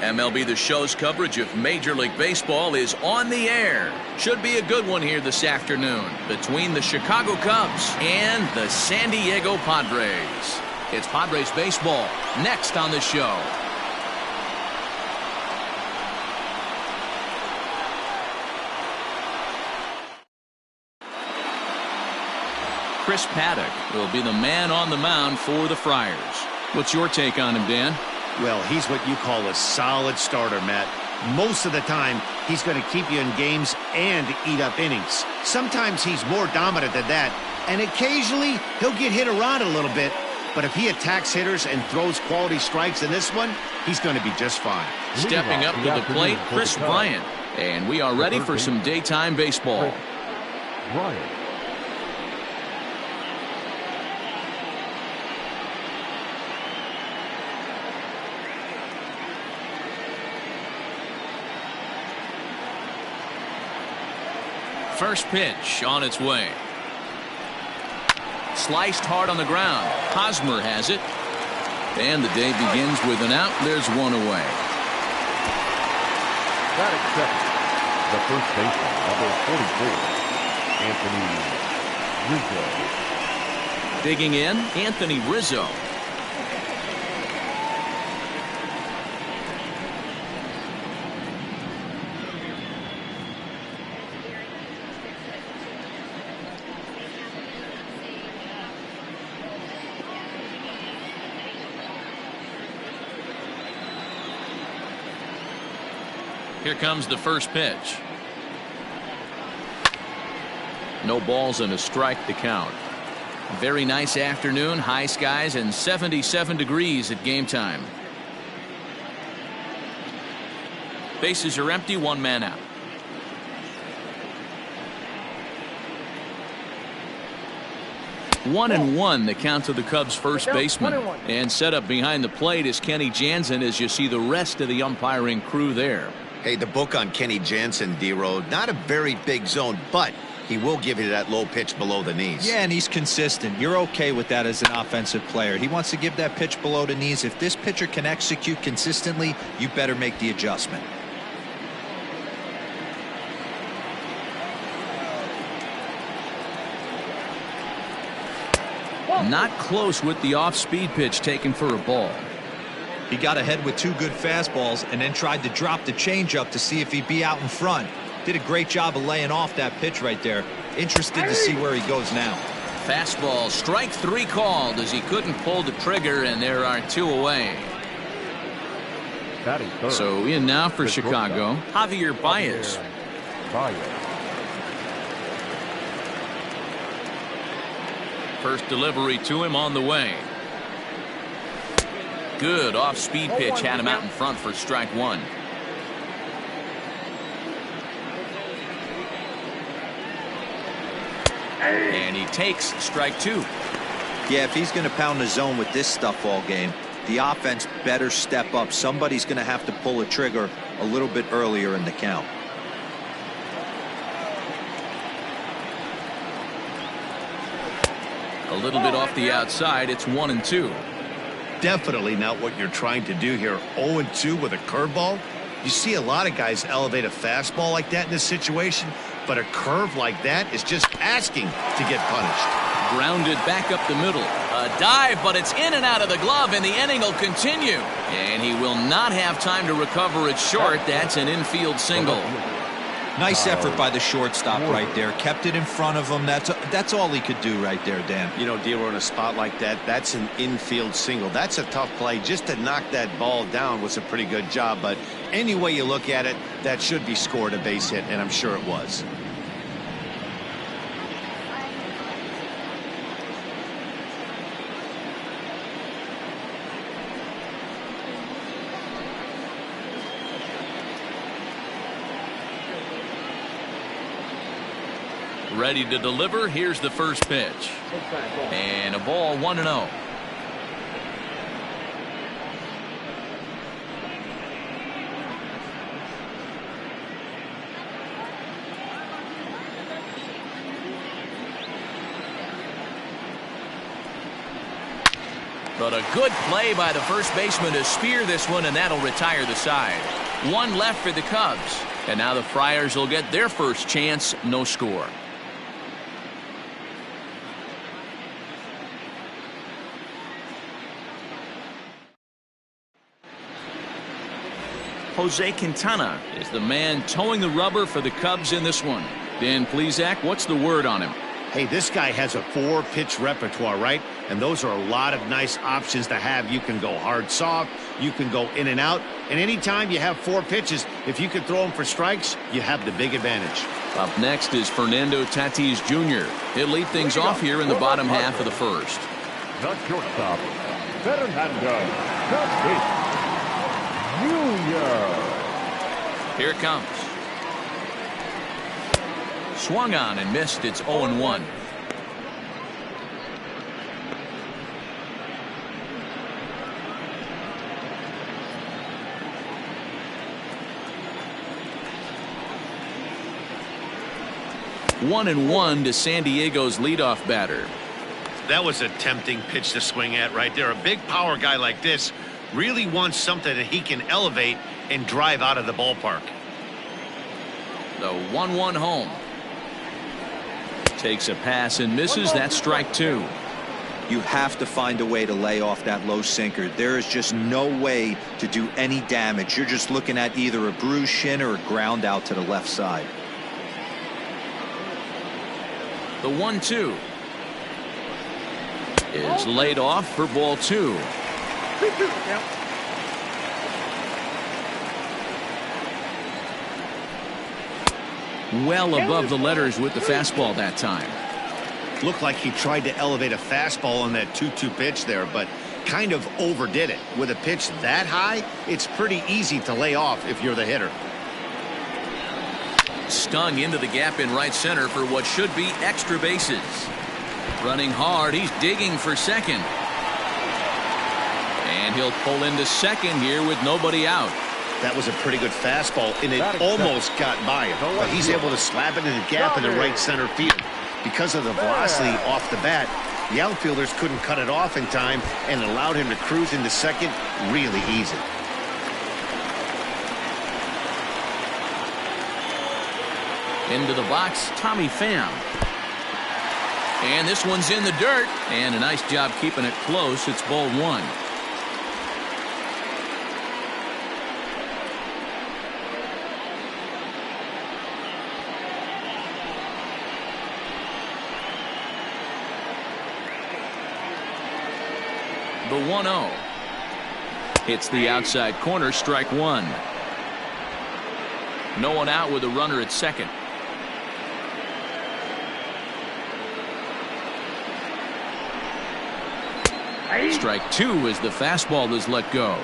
MLB The Show's coverage of Major League Baseball is on the air. Should be a good one here this afternoon between the Chicago Cubs and the San Diego Padres. It's Padres baseball next on the show. Chris Paddock will be the man on the mound for the Friars. What's your take on him, Dan? Well, he's what you call a solid starter, Matt. Most of the time, he's going to keep you in games and eat up innings. Sometimes he's more dominant than that, and occasionally he'll get hit around a little bit. But if he attacks hitters and throws quality strikes in this one, he's going to be just fine. Stepping up to the plate, Chris Bryant. And we are ready for some daytime baseball. Bryant. First pitch on its way. Sliced hard on the ground. Hosmer has it. And the day begins with an out. There's one away. That accepted. The first baseman, number 44, Anthony Rizzo. Digging in, Anthony Rizzo. Here comes the first pitch. No balls and a strike to count. Very nice afternoon, high skies and 77 degrees at game time. Bases are empty, one man out. One and one, the count to the Cubs' first baseman. And set up behind the plate is Kenny Jansen as you see the rest of the umpiring crew there. Hey, the book on Kenny Jansen, D-Road, not a very big zone, but he will give you that low pitch below the knees. Yeah, and he's consistent. You're okay with that as an offensive player. He wants to give that pitch below the knees. If this pitcher can execute consistently, you better make the adjustment. Not close with the off-speed pitch taken for a ball. He got ahead with two good fastballs and then tried to drop the changeup to see if he'd be out in front. Did a great job of laying off that pitch right there. Interested to see where he goes now. Fastball, strike three called as he couldn't pull the trigger, and there are two away. So in now for Chicago, Javier Baez. First delivery to him on the way. Good off-speed pitch had him out in front for strike one. And he takes strike two. Yeah, if he's going to pound the zone with this stuff all game, the offense better step up. Somebody's going to have to pull a trigger a little bit earlier in the count. A little bit off the outside. It's 1-2. Definitely not what you're trying to do here. 0-2 with a curveball. You see a lot of guys elevate a fastball like that in this situation, but a curve like that is just asking to get punished. Grounded back up the middle. A dive, but it's in and out of the glove, and the inning will continue. And he will not have time to recover it short. That's an infield single. Nice effort by the shortstop right there. Kept it in front of him. That's all he could do right there, Dan. You know, dealer in a spot like that, that's an infield single. That's a tough play. Just to knock that ball down was a pretty good job. But any way you look at it, that should be scored a base hit, and I'm sure it was. Ready to deliver. Here's the first pitch. And a ball, 1-0. But a good play by the first baseman to spear this one, and that'll retire the side. One left for the Cubs. And now the Friars will get their first chance. No score. Jose Quintana is the man towing the rubber for the Cubs in this one. Dan Plesac, what's the word on him? Hey, this guy has a 4-pitch repertoire, right? And those are a lot of nice options to have. You can go hard, soft. You can go in and out. And anytime you have 4 pitches, if you can throw them for strikes, you have the big advantage. Up next is Fernando Tatis Jr. He'll lead things off here in the bottom half of the first. The shortstop, Fernando Tatis Jr. Here it comes. Swung on and missed. It's 0-1. One and one to San Diego's leadoff batter. That was a tempting pitch to swing at right there. A big power guy like this really wants something that he can elevate and drive out of the ballpark. The 1-1 home. Takes a pass and misses. That's strike 2. You have to find a way to lay off that low sinker. There is just no way to do any damage. You're just looking at either a bruised shin or a ground out to the left side. The 1-2 is laid off for ball 2. Well above the letters with the fastball that time. Looked like he tried to elevate a fastball on that 2-2 pitch there, but kind of overdid it. With a pitch that high, it's pretty easy to lay off if you're the hitter. Stung into the gap in right center for what should be extra bases. Running hard, he's digging for second. And he'll pull into second here with nobody out. That was a pretty good fastball, and it almost got by him. But he's able to slap it in the gap in the right center field. Because of the velocity off the bat, the outfielders couldn't cut it off in time and allowed him to cruise into second really easy. Into the box, Tommy Pham. And this one's in the dirt. And a nice job keeping it close. It's ball 1. The 1-0. Hits the outside corner, strike 1. No one out with a runner at second. Strike 2 as the fastball is let go.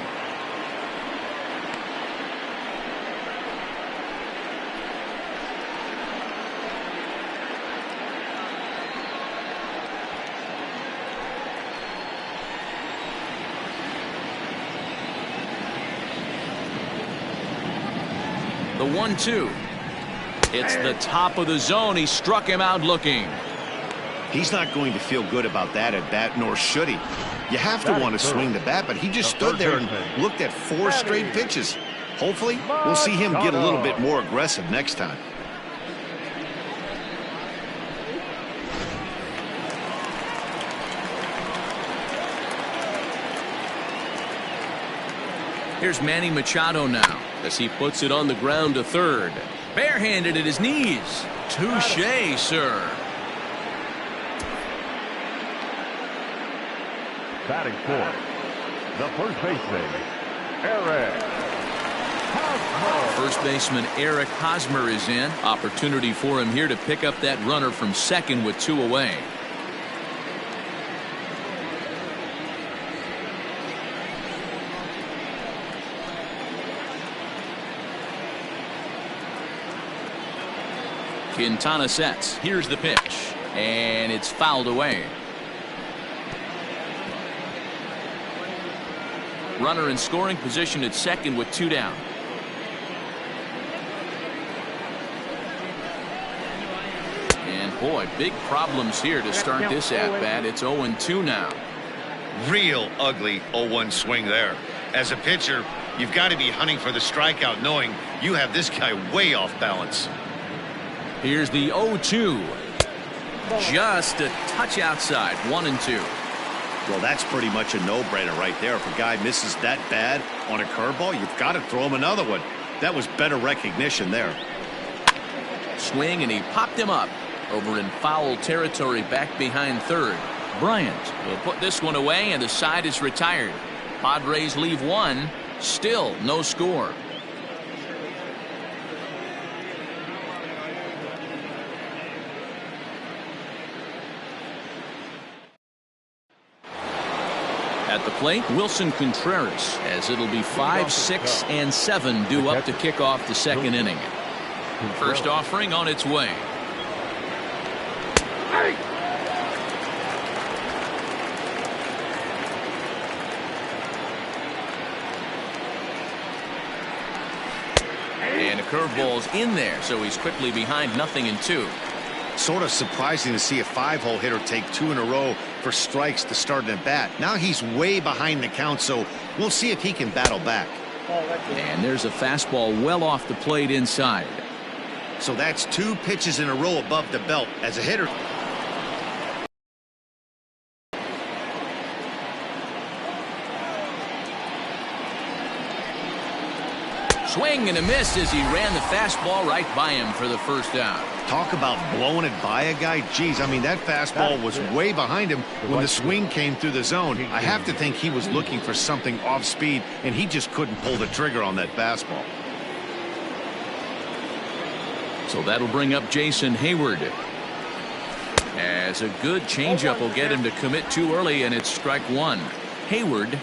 The 1-2. It's the top of the zone. He struck him out looking. He's not going to feel good about that at bat, nor should he. You have to want to swing the bat, but he just stood there and looked at 4 straight pitches. Hopefully, we'll see him get a little bit more aggressive next time. Here's Manny Machado now as he puts it on the ground to third. Barehanded at his knees. Touché, sir. Batting fourth, the first baseman, Eric Hosmer. First baseman Eric Hosmer is in. Opportunity for him here to pick up that runner from second with 2 away. Quintana sets. Here's the pitch. And it's fouled away. Runner in scoring position at second with 2 down. And boy, big problems here to start this at bat. It's 0-2 now. Real ugly 0-1 swing there. As a pitcher, you've got to be hunting for the strikeout, knowing you have this guy way off balance. Here's the 0-2. Just a touch outside, 1-2. Well, that's pretty much a no-brainer right there. If a guy misses that bad on a curveball, you've got to throw him another one. That was better recognition there. Swing, and he popped him up over in foul territory back behind third. Bryant will put this one away, and the side is retired. Padres leave one. Still no score. At the plate, Wilson Contreras, as it'll be 5, 6, and 7 due up to kick off the second inning. First offering on its way. And a curveball's in there, so he's quickly behind 0-2. Sort of surprising to see a 5-hole hitter take 2 in a row for strikes to start an at bat. Now he's way behind the count, so we'll see if he can battle back. And there's a fastball well off the plate inside. So that's 2 pitches in a row above the belt. As a hitter, Swing and a miss as he ran the fastball right by him for the first down. talk about blowing it by a guy. Geez, I mean, that fastball was way behind him when the swing came through the zone. I have to think he was looking for something off speed, and he just couldn't pull the trigger on that fastball. So that'll bring up Jason Hayward. As a good changeup will get him to commit too early, and it's strike one. Hayward,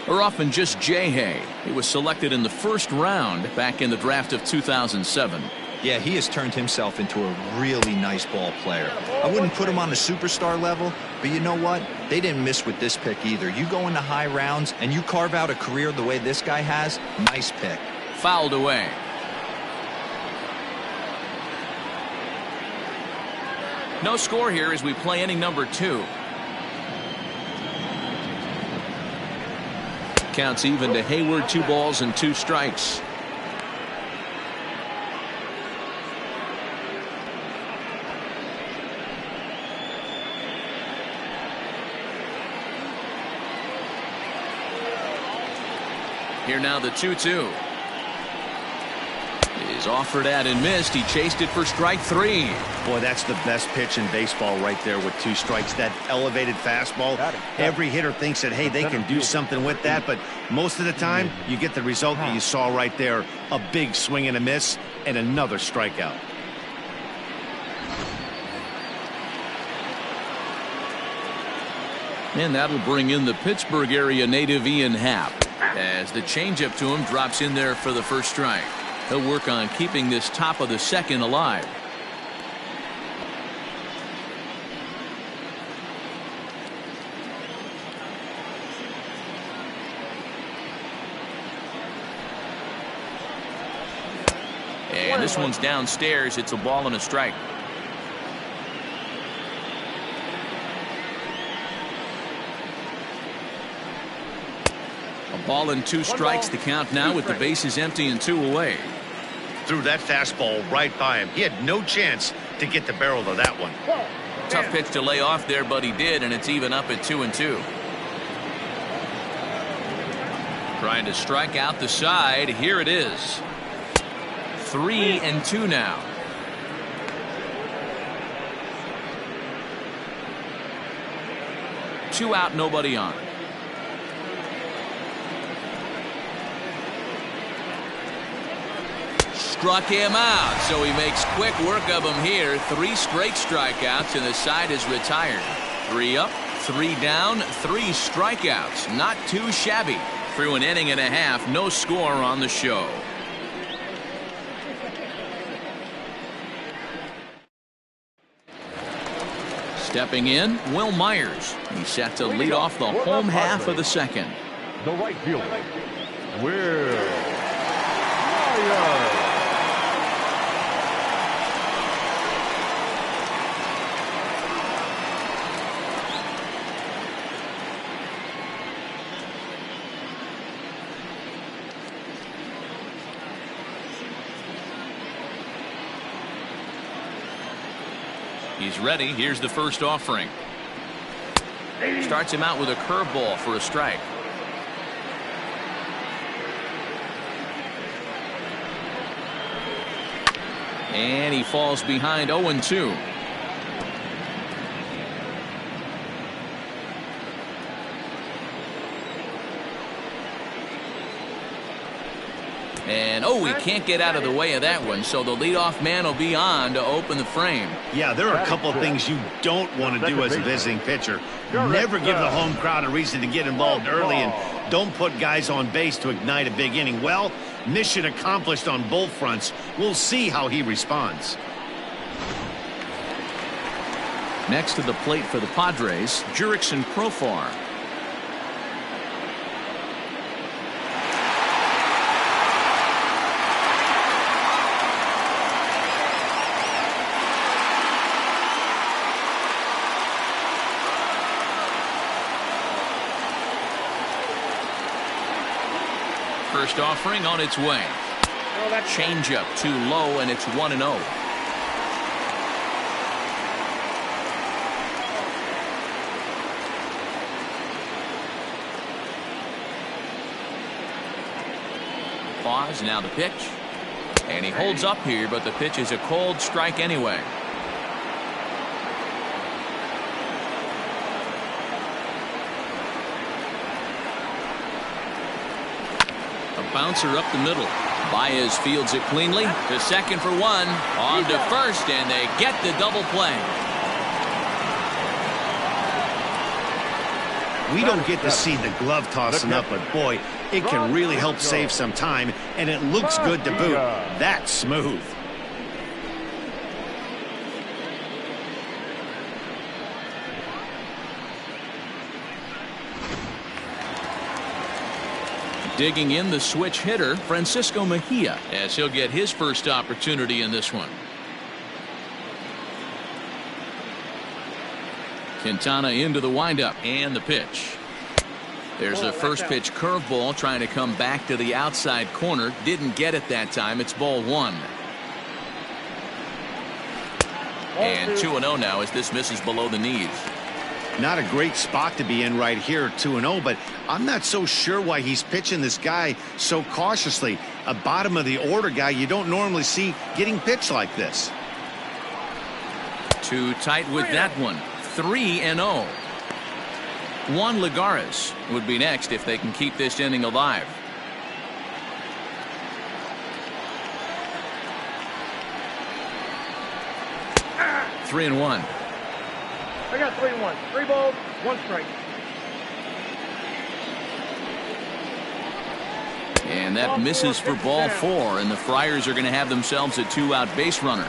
or often just J-Hay. He was selected in the first round back in the draft of 2007. Yeah, he has turned himself into a really nice ball player. I wouldn't put him on the superstar level, but you know what? They didn't miss with this pick either. You go into high rounds and you carve out a career the way this guy has, nice pick. Fouled away. No score here as we play inning number 2. Counts even to Hayward, 2 balls and 2 strikes. Here now the 2-2. Is offered at and missed. He chased it for strike 3. Boy, that's the best pitch in baseball right there with 2 strikes. That elevated fastball. Every hitter thinks that, hey, they can do something with that, but most of the time you get the result that you saw right there. A big swing and a miss and another strikeout. And that'll bring in the Pittsburgh area native Ian Happ, as the changeup to him drops in there for the first strike. He'll work on keeping this top of the second alive. And this one's downstairs. It's a ball and a strike. A ball and 2 strikes. The count now with the bases empty and 2 away. Threw that fastball right by him. He had no chance to get the barrel of that one. Tough pitch to lay off there, but he did, and it's even up at 2-2. Trying to strike out the side. Here it is. 3-2 now. Two out, nobody on. Struck him out, so he makes quick work of him here. 3 straight strikeouts, and the side is retired. 3 up, 3 down, 3 strikeouts. Not too shabby. Through an inning and a half, no score on the show. Stepping in, Will Myers. He's set to lead off the home half of the second. The right fielder, Will Myers. He's ready. Here's the first offering. Starts him out with a curveball for a strike. And he falls behind 0-2. And he can't get out of the way of that one, so the leadoff man will be on to open the frame. Yeah, there are a couple of things you don't want to do as a visiting pitcher. Never give the home crowd a reason to get involved early, and don't put guys on base to ignite a big inning. Well, mission accomplished on both fronts. We'll see how he responds. Next to the plate for the Padres, Jurickson Profar. First offering on its way. Changeup too low, and it's 1-0. Pause, now the pitch. And he holds up here, but the pitch is a cold strike anyway. Bouncer up the middle. Baez fields it cleanly to second for one. On to first, and they get the double play. We don't get to see the glove tossing up, but boy, it can really help save some time, and it looks good to boot. That's smooth. Digging in the switch hitter, Francisco Mejia, as he'll get his first opportunity in this one. Quintana into the windup and the pitch. There's a first pitch curveball trying to come back to the outside corner. Didn't get it that time. It's ball one. And 2-0 now as this misses below the knees. Not a great spot to be in right here, 2-0, but I'm not so sure why he's pitching this guy so cautiously. A bottom of the order guy you don't normally see getting pitched like this. Too tight with that one. 3-0. Juan Lagares would be next if they can keep this inning alive. Three and one. I got 3-1. 3 balls, 1 strike. And that misses for ball 4, and the Friars are going to have themselves a 2-out base runner.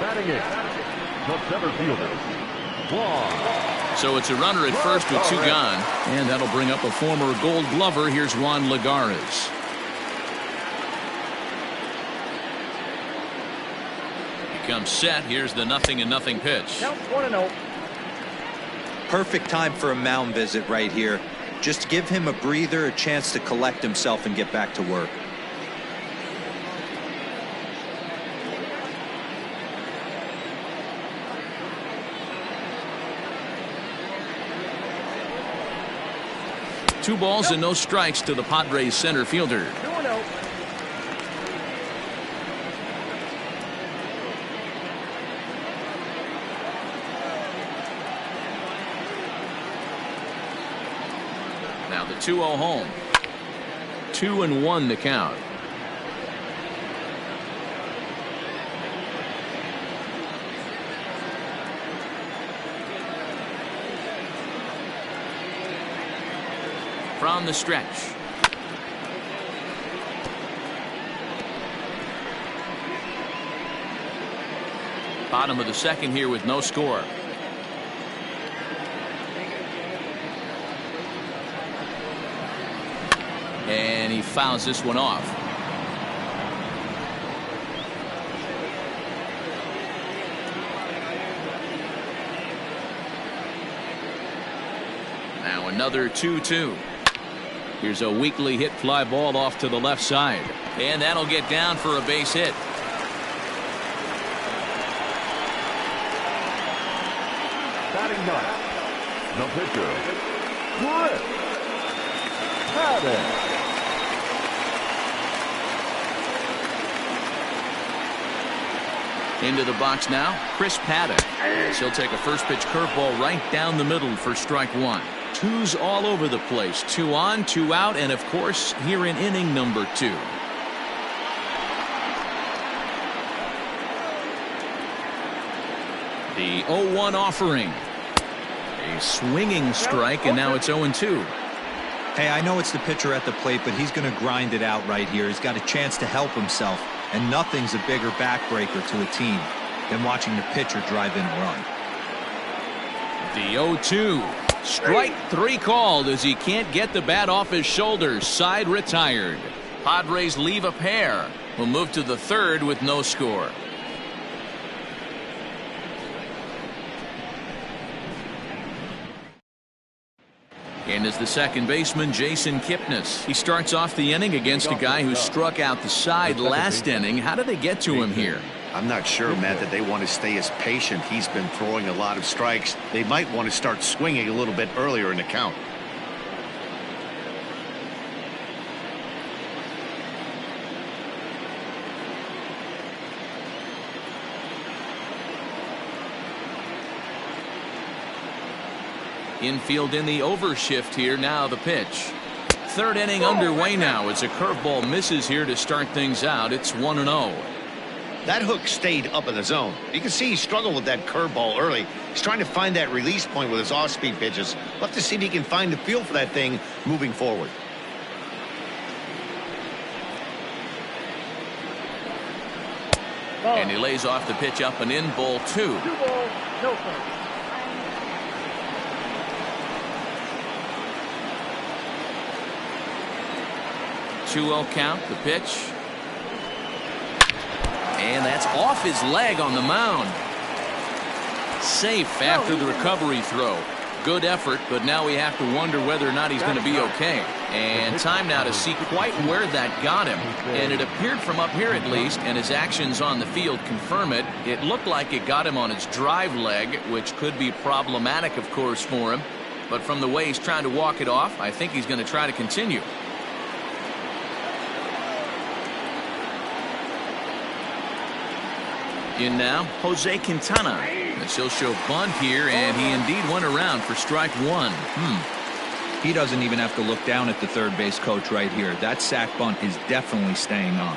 Batting in, the center fielder, Juan. So it's a runner at first with 2 gone, and that'll bring up a former Gold Glover. Here's Juan Lagares. Comes set. Here's the 0-0 pitch. Count 1-0. Perfect time for a mound visit right here. Just give him a breather, a chance to collect himself and get back to work. Two balls and no strikes to the Padres center fielder. 2-0. Now the 2-0 home. 2-1 the count. From the stretch. Bottom of the second here with no score. And he fouls this one off. Now another 2-2. Here's a weakly hit fly ball off to the left side. And that'll get down for a base hit. Batting ninth, the pitcher, Karsten. Into the box now, Chris Paddock. He'll take a first pitch curveball right down the middle for strike one. Twos all over the place. 2 on, 2 out, and of course, here in inning number 2. The 0-1 offering. A swinging strike, and now it's 0-2. Hey, I know it's the pitcher at the plate, but he's going to grind it out right here. He's got a chance to help himself, and nothing's a bigger backbreaker to a team than watching the pitcher drive in a run. The 0-2. Strike 3 called as he can't get the bat off his shoulders. Side retired. Padres leave a pair. We'll move to the third with no score. And is the second baseman, Jason Kipnis. He starts off the inning against a guy who struck out the side last inning. How did they get to him here? I'm not sure, Matt, that they want to stay as patient. He's been throwing a lot of strikes. They might want to start swinging a little bit earlier in the count. Infield in the overshift here. Now the pitch. Third inning underway now as a curveball misses here to start things out. It's 1-0. That hook stayed up in the zone. You can see he struggled with that curveball early. He's trying to find that release point with his off-speed pitches. We'll have to see if he can find the feel for that thing moving forward. And he lays off the pitch up and in, ball 2. 2 balls, no strikes. 2-0 count, the pitch. And that's off his leg on the mound. Safe after the recovery throw. Good effort, but now we have to wonder whether or not he's going to be okay. And time now to see quite where that got him. And it appeared from up here at least, and his actions on the field confirm it. It looked like it got him on his drive leg, which could be problematic, of course, for him. But from the way he's trying to walk it off, I think he's going to try to continue. In now, Jose Quintana. As he'll show bunt here, and he indeed went around for strike 1. He doesn't even have to look down at the third base coach right here. That sac bunt is definitely staying on.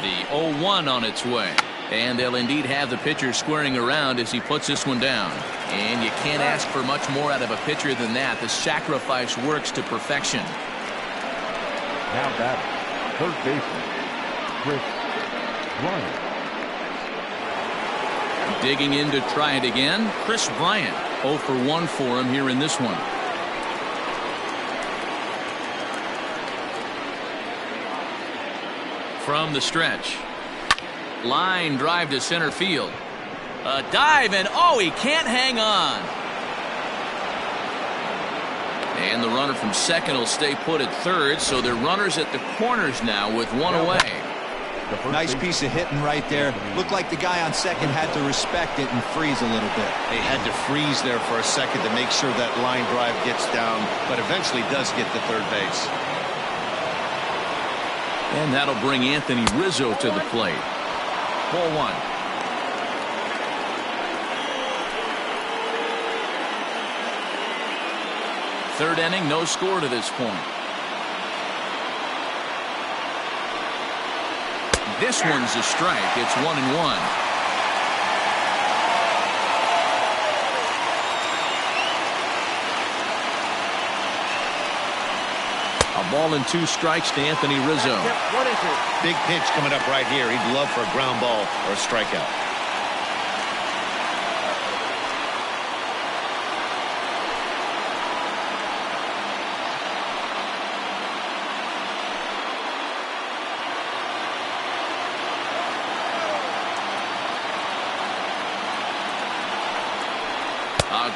The 0-1 on its way. And they'll indeed have the pitcher squaring around as he puts this one down. And you can't ask for much more out of a pitcher than that. The sacrifice works to perfection. Now batting, third baseman, Chris Bryant. Digging in to try it again, Chris Bryant. 0 for 1 for him here in this one. From the stretch. Line drive to center field. A dive, and oh, he can't hang on. And the runner from second will stay put at third, so they're runners at the corners now with one away. Nice piece of hitting right there. Looked like the guy on second had to respect it and freeze a little bit. They had to freeze there for a second to make sure that line drive gets down, but eventually does get to third base. And that'll bring Anthony Rizzo to the plate. Ball 1. Third inning, no score to this point. This one's a strike. It's 1-1. A ball and 2 strikes to Anthony Rizzo. Yep, 1-2. Big pitch coming up right here. He'd love for a ground ball or a strikeout.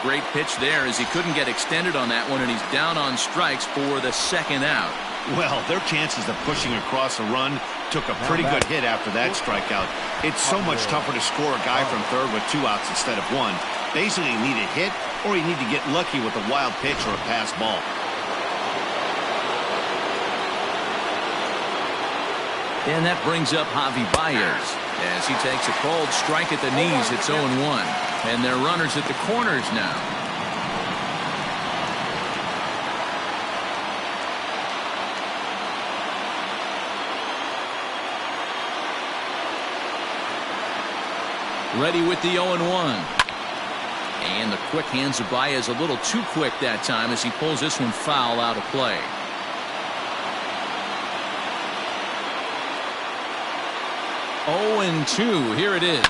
Great pitch there as he couldn't get extended on that one, and he's down on strikes for the second out. Well, their chances of pushing across a run took a pretty good hit after that strikeout. It's so much tougher to score a guy from third with 2 outs instead of 1. Basically, you need a hit or you need to get lucky with a wild pitch or a pass ball. And that brings up Javi Baez as he takes a cold strike at the knees. It's 0-1. And they're runners at the corners now. Ready with the 0-1. And the quick hands of Baez a little too quick that time as he pulls this one foul out of play. Oh, and 2. Here it is.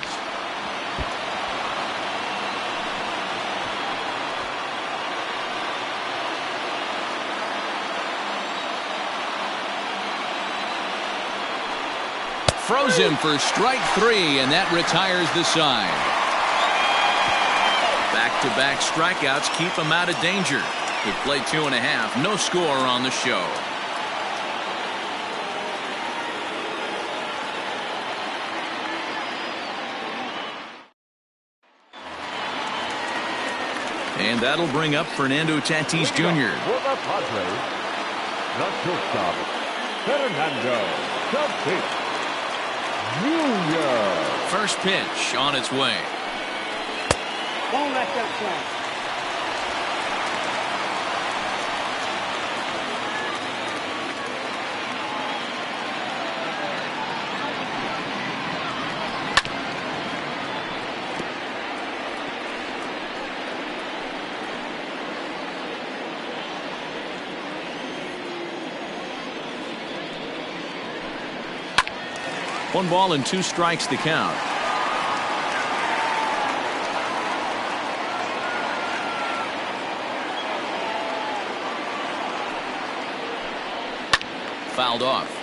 Froze him for strike 3, and that retires the side. Back-to-back strikeouts keep him out of danger. We play 2.5. No score on the show. And that'll bring up Fernando Tatis Jr. For the Padres, the shortstop, Fernando Tatis Jr. First pitch on its way. Don't let that fly. 1 ball and 2 strikes to count. Fouled off.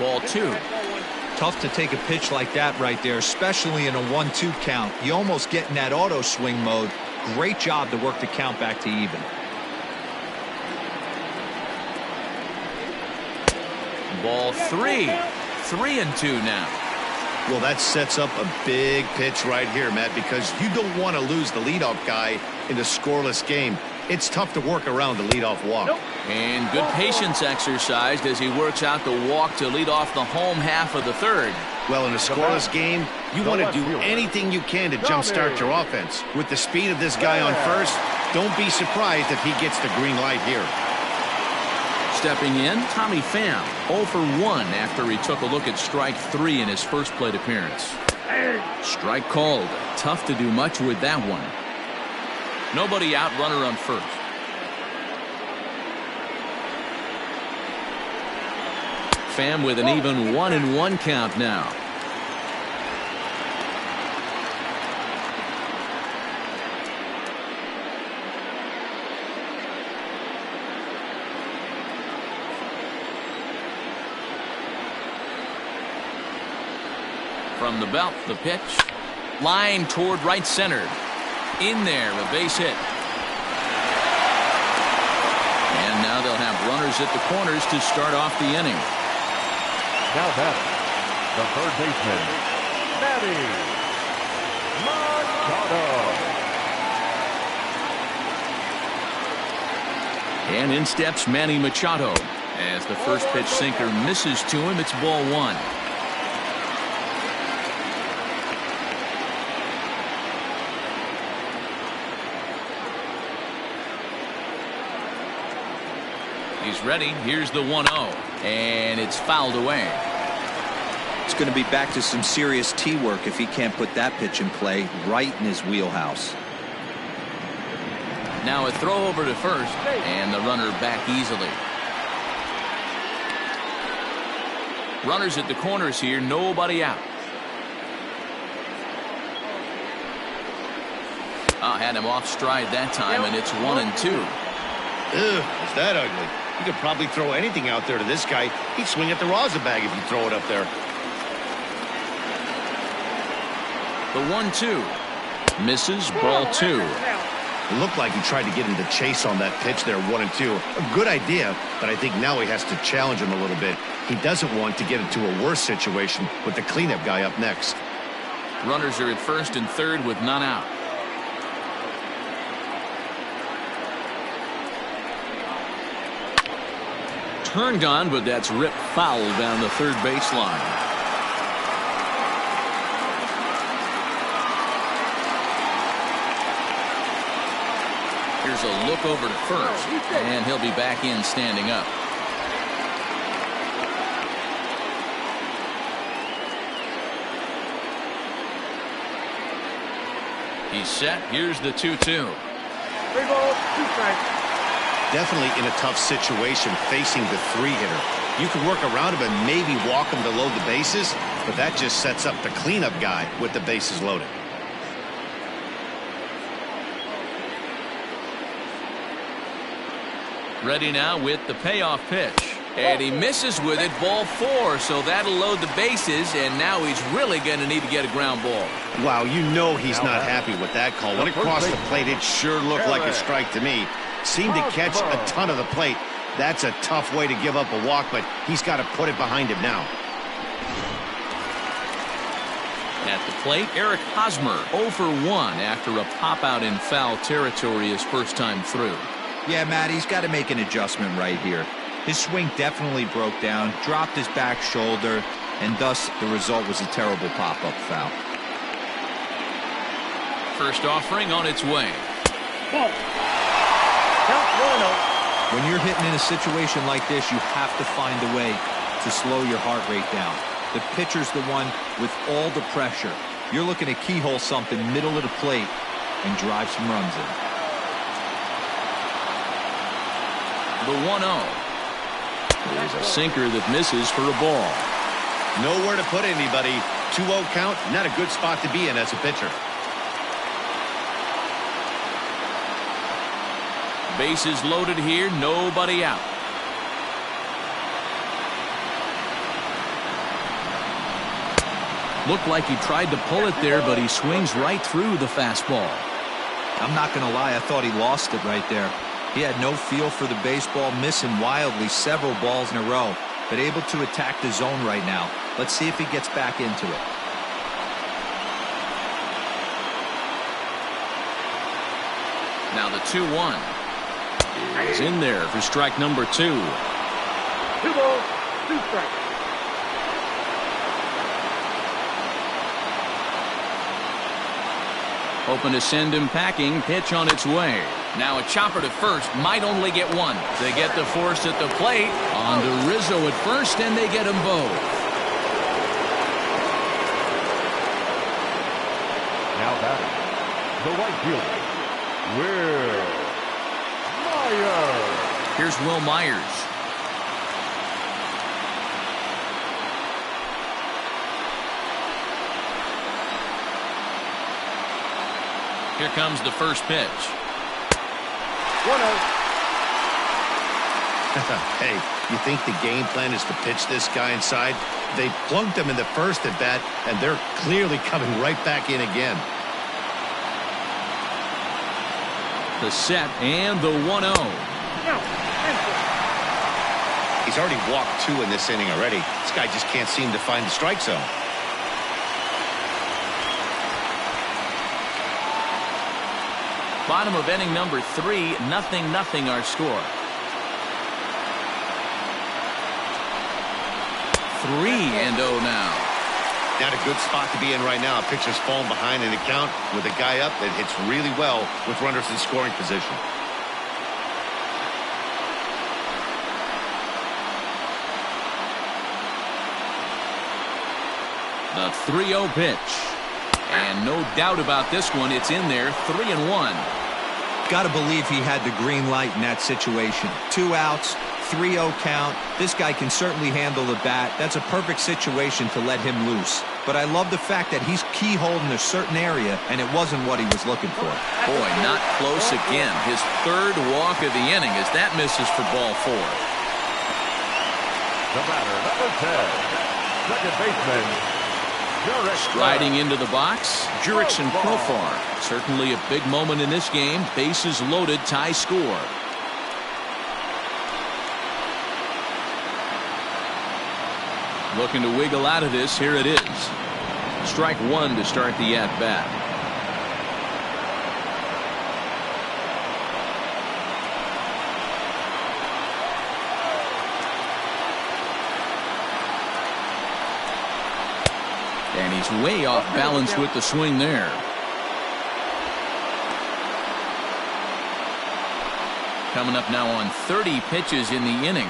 Ball 2. Tough to take a pitch like that right there, especially in a 1-2 count. You almost get in that auto swing mode. Great job to work the count back to even. Ball 3. 3-2 now. Well, that sets up a big pitch right here, Matt, because you don't want to lose the leadoff guy in a scoreless game. It's tough to work around the leadoff walk. And good patience exercised as he works out the walk to lead off the home half of the third. Well, in a scoreless game, you want to do anything you can to jumpstart your offense. With the speed of this guy on first, don't be surprised if he gets the green light here. Stepping in, Tommy Pham, 0 for 1 after he took a look at strike 3 in his first plate appearance. Strike called. Tough to do much with that one. Nobody out, runner on first. Pham with an even 1-1 count now. From the belt, the pitch. Line toward right center. In there, a base hit. And now they'll have runners at the corners to start off the inning. Now batting, the third baseman, Manny Machado. And in steps Manny Machado. As the first pitch sinker misses to him, it's ball 1. He's ready. Here's the 1-0. And it's fouled away. It's going to be back to some serious tee work if he can't put that pitch in play right in his wheelhouse. Now a throw over to first, and the runner back easily. Runners at the corners here, nobody out. Had him off stride that time, and it's 1-2. Ugh, is that ugly? You could probably throw anything out there to this guy. He'd swing at the rosin bag if you throw it up there. The 1-2. Misses, ball 2. It looked like he tried to get him to chase on that pitch there, 1-2. A good idea, but I think now he has to challenge him a little bit. He doesn't want to get into a worse situation with the cleanup guy up next. Runners are at first and third with none out. Turned on, but that's ripped foul down the third baseline. Here's a look over to first, and he'll be back in standing up. He's set. Here's the 2-2. 3 balls, 2 strikes. Definitely in a tough situation facing the 3-hitter. You can work around him and maybe walk him to load the bases, but that just sets up the cleanup guy with the bases loaded. Ready now with the payoff pitch. And he misses with it, ball 4, so that'll load the bases, and now he's really going to need to get a ground ball. Wow, you know he's not happy with that call. When it crossed the plate, it sure looked like a strike to me. Seemed to catch a ton of the plate. That's a tough way to give up a walk, but he's got to put it behind him now. At the plate, Eric Hosmer 0 for 1 after a pop-out in foul territory his first time through. Yeah, Matt, he's got to make an adjustment right here. His swing definitely broke down, dropped his back shoulder, and thus the result was a terrible pop-up foul. First offering on its way. Ball. Count 1-0. When you're hitting in a situation like this, you have to find a way to slow your heart rate down. The pitcher's the one with all the pressure. You're looking to keyhole something middle of the plate and drive some runs in. The 1-0. There's a sinker that misses for a ball. Nowhere to put anybody. 2-0 count, not a good spot to be in as a pitcher. Bases loaded here, nobody out. Looked like he tried to pull it there, but he swings right through the fastball. I'm not going to lie, I thought he lost it right there. He had no feel for the baseball, missing wildly several balls in a row, but able to attack the zone right now. Let's see if he gets back into it. Now the 2-1 is in there for strike number 2. 2 balls, 2 strikes. Hoping to send him packing. Pitch on its way. Now a chopper to first. Might only get one. They get the force at the plate. On to Rizzo at first, and they get them both. Now batting, the right fielder, Will Myers. Here's Will Myers. Here comes the first pitch. 1-0. Hey, you think the game plan is to pitch this guy inside? They plunked him in the first at bat, and they're clearly coming right back in again. The set and the 1-0. Now, He's already walked 2 in this inning already. This guy just can't seem to find the strike zone. Bottom of inning number 3, 0-0 our score. 3-0 now. Not a good spot to be in right now. Pitcher's falling behind in the count with a guy up that hits really well with runners in scoring position. The 3-0 pitch. And no doubt about this one. It's in there. 3-1. Got to believe he had the green light in that situation. 2 outs, 3-0 count. This guy can certainly handle the bat. That's a perfect situation to let him loose. But I love the fact that he's keyholed in a certain area, and it wasn't what he was looking for. Boy, not close again. His third walk of the inning as that misses for ball 4. The batter, number 10, second baseman, Striding into the box, Jurickson Profar. Certainly a big moment in this game. Bases loaded, tie score. Looking to wiggle out of this. Here it is. Strike one to start the at-bat. And he's way off balance with the swing there. Coming up now on 30 pitches in the inning.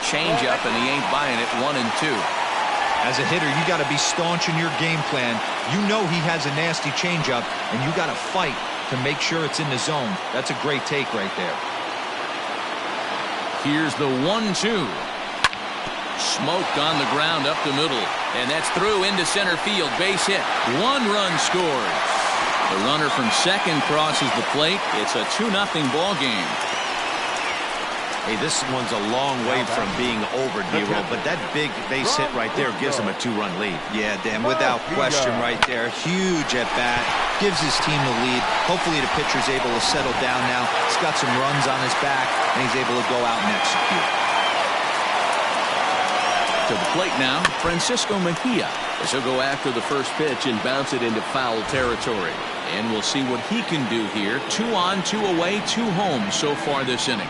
Change up, and he ain't buying it. 1-2. As a hitter, you got to be staunch in your game plan. You know he has a nasty changeup, and you got to fight to make sure it's in the zone. That's a great take right there. Here's the 1-2. Smoked on the ground up the middle, and that's through into center field. Base hit. 1 run scores. The runner from second crosses the plate. It's a 2-0 ball game. Hey, this one's a long way from being over, D-Roll, but that big base hit right there gives him a 2-run lead. Yeah, Dan, without question right there. Huge at bat. Gives his team the lead. Hopefully the pitcher's able to settle down now. He's got some runs on his back, and he's able to go out and execute. To the plate now, Francisco Mejia, as he'll go after the first pitch and bounce it into foul territory. And we'll see what he can do here. 2 on, 2 away, 2 home so far this inning.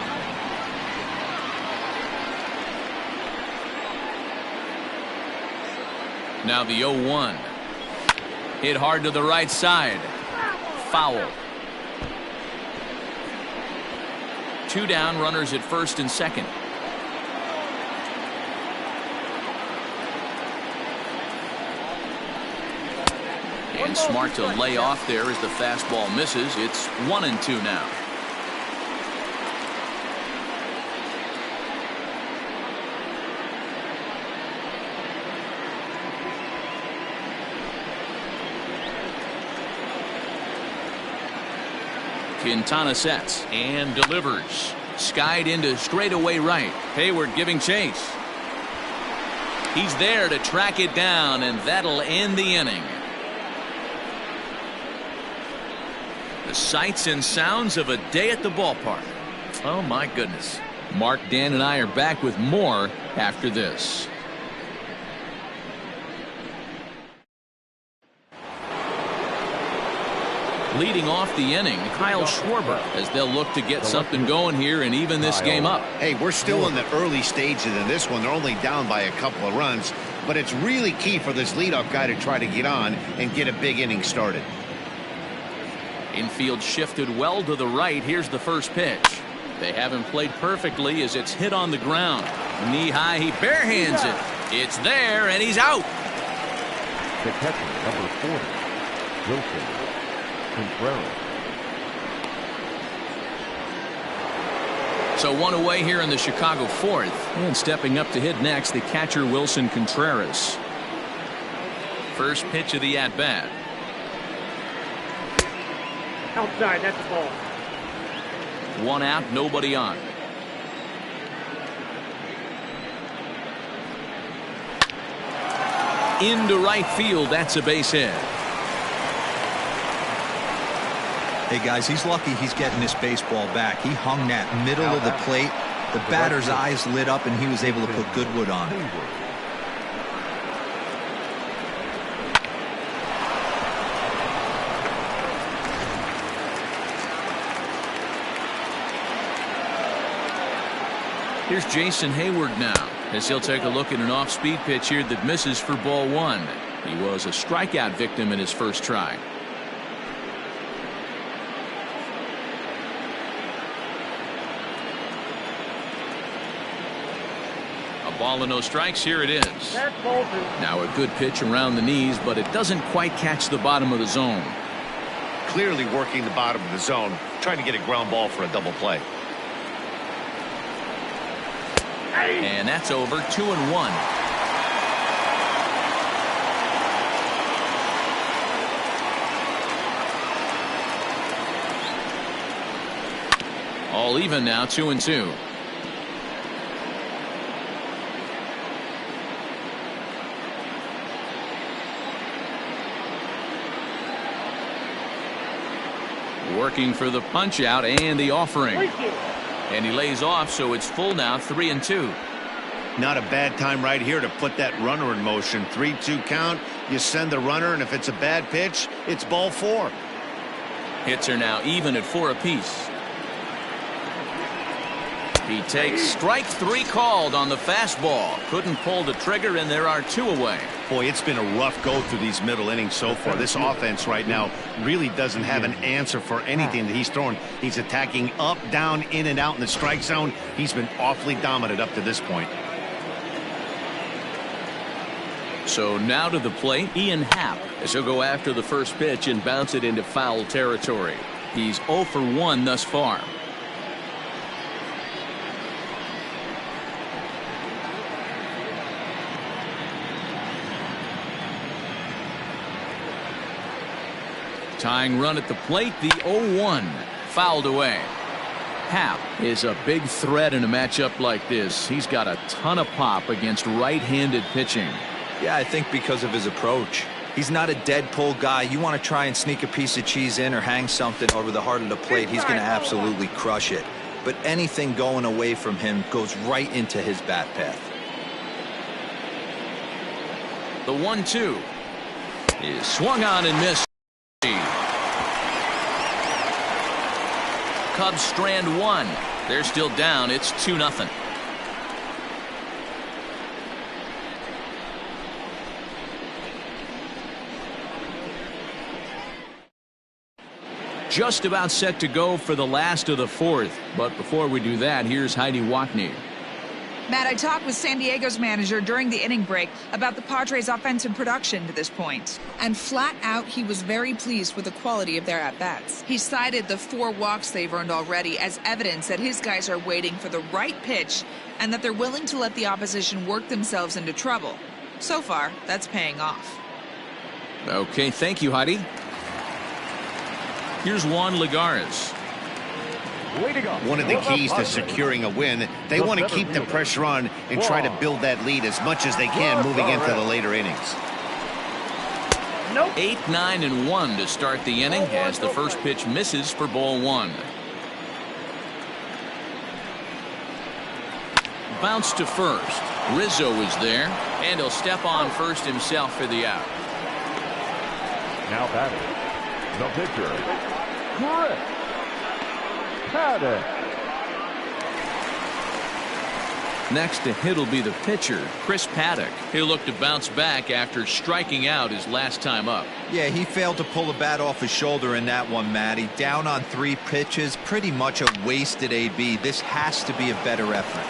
Now the 0-1. Hit hard to the right side. Foul. 2 down, runners at first and second. And smart to lay off there as the fastball misses. It's 1-2 now. Quintana sets and delivers. Skied into straightaway right. Hayward giving chase. He's there to track it down, and that'll end the inning. The sights and sounds of a day at the ballpark. Oh my goodness. Mark, Dan, and I are back with more after this. Leading off the inning, Kyle Schwarber, as they'll look to get something going here and even this game up. Hey, we're still in the early stages of this one. They're only down by a couple of runs, but it's really key for this leadoff guy to try to get on and get a big inning started. Infield shifted well to the right. Here's the first pitch. They haven't played perfectly as it's hit on the ground. Knee high, he barehands it. It's there, and he's out. The catcher, number 40, Wilson Contreras. So 1 away here in the Chicago 4th. And stepping up to hit next, the catcher Wilson Contreras. First pitch of the at-bat. Outside, that's the ball. 1 out, nobody on. Into right field, that's a base hit. Hey, guys, he's lucky he's getting this baseball back. He hung that middle of the plate. The batter's eyes lit up, and he was able to put good wood on it. Here's Jason Hayward now, as he'll take a look at an off-speed pitch here that misses for ball 1. He was a strikeout victim in his first try. A ball and no strikes. Here it is. Now a good pitch around the knees, but it doesn't quite catch the bottom of the zone. Clearly working the bottom of the zone, trying to get a ground ball for a double play. And that's over. 2-1. All even now. 2-2. Working for the punch out and the offering. 3-2. And he lays off, so it's full now, 3-2. Not a bad time right here to put that runner in motion. 3-2 count. You send the runner, and if it's a bad pitch, it's ball 4. Hits are now even at 4 apiece. He takes strike 3 called on the fastball. Couldn't pull the trigger, and there are 2 away. Boy, it's been a rough go through these middle innings so far. This offense right now really doesn't have an answer for anything that he's throwing. He's attacking up, down, in, and out in the strike zone. He's been awfully dominant up to this point. So now to the plate, Ian Happ, as he'll go after the first pitch and bounce it into foul territory. He's 0 for 1 thus far. Tying run at the plate, the 0-1, fouled away. Happ is a big threat in a matchup like this. He's got a ton of pop against right-handed pitching. Yeah, I think because of his approach. He's not a dead pull guy. You want to try and sneak a piece of cheese in or hang something over the heart of the plate, he's going to absolutely crush it. But anything going away from him goes right into his bat path. The 1-2 is swung on and missed. Cubs strand 1. They're still down. It's 2-0. Just about set to go for the last of the 4th. But before we do that, here's Heidi Watney. Matt, I talked with San Diego's manager during the inning break about the Padres' offensive production to this point. And flat out, he was very pleased with the quality of their at-bats. He cited the 4 walks they've earned already as evidence that his guys are waiting for the right pitch and that they're willing to let the opposition work themselves into trouble. So far, that's paying off. Okay, thank you, Heidi. Here's Juan Lagares. One of the keys to securing a win, they want to keep the pressure on and try to build that lead as much as they can moving into the later innings. 8, 9, and 1 to start the inning as the first pitch misses for ball 1. Bounce to first. Rizzo is there, and he'll step on first himself for the out. Now batting, the pitcher, Chris Paddock. Next to hit will be the pitcher, Chris Paddock. He'll look to bounce back after striking out his last time up. Yeah, he failed to pull the bat off his shoulder in that one, Matty. Down on 3 pitches, pretty much a wasted AB. This has to be a better effort.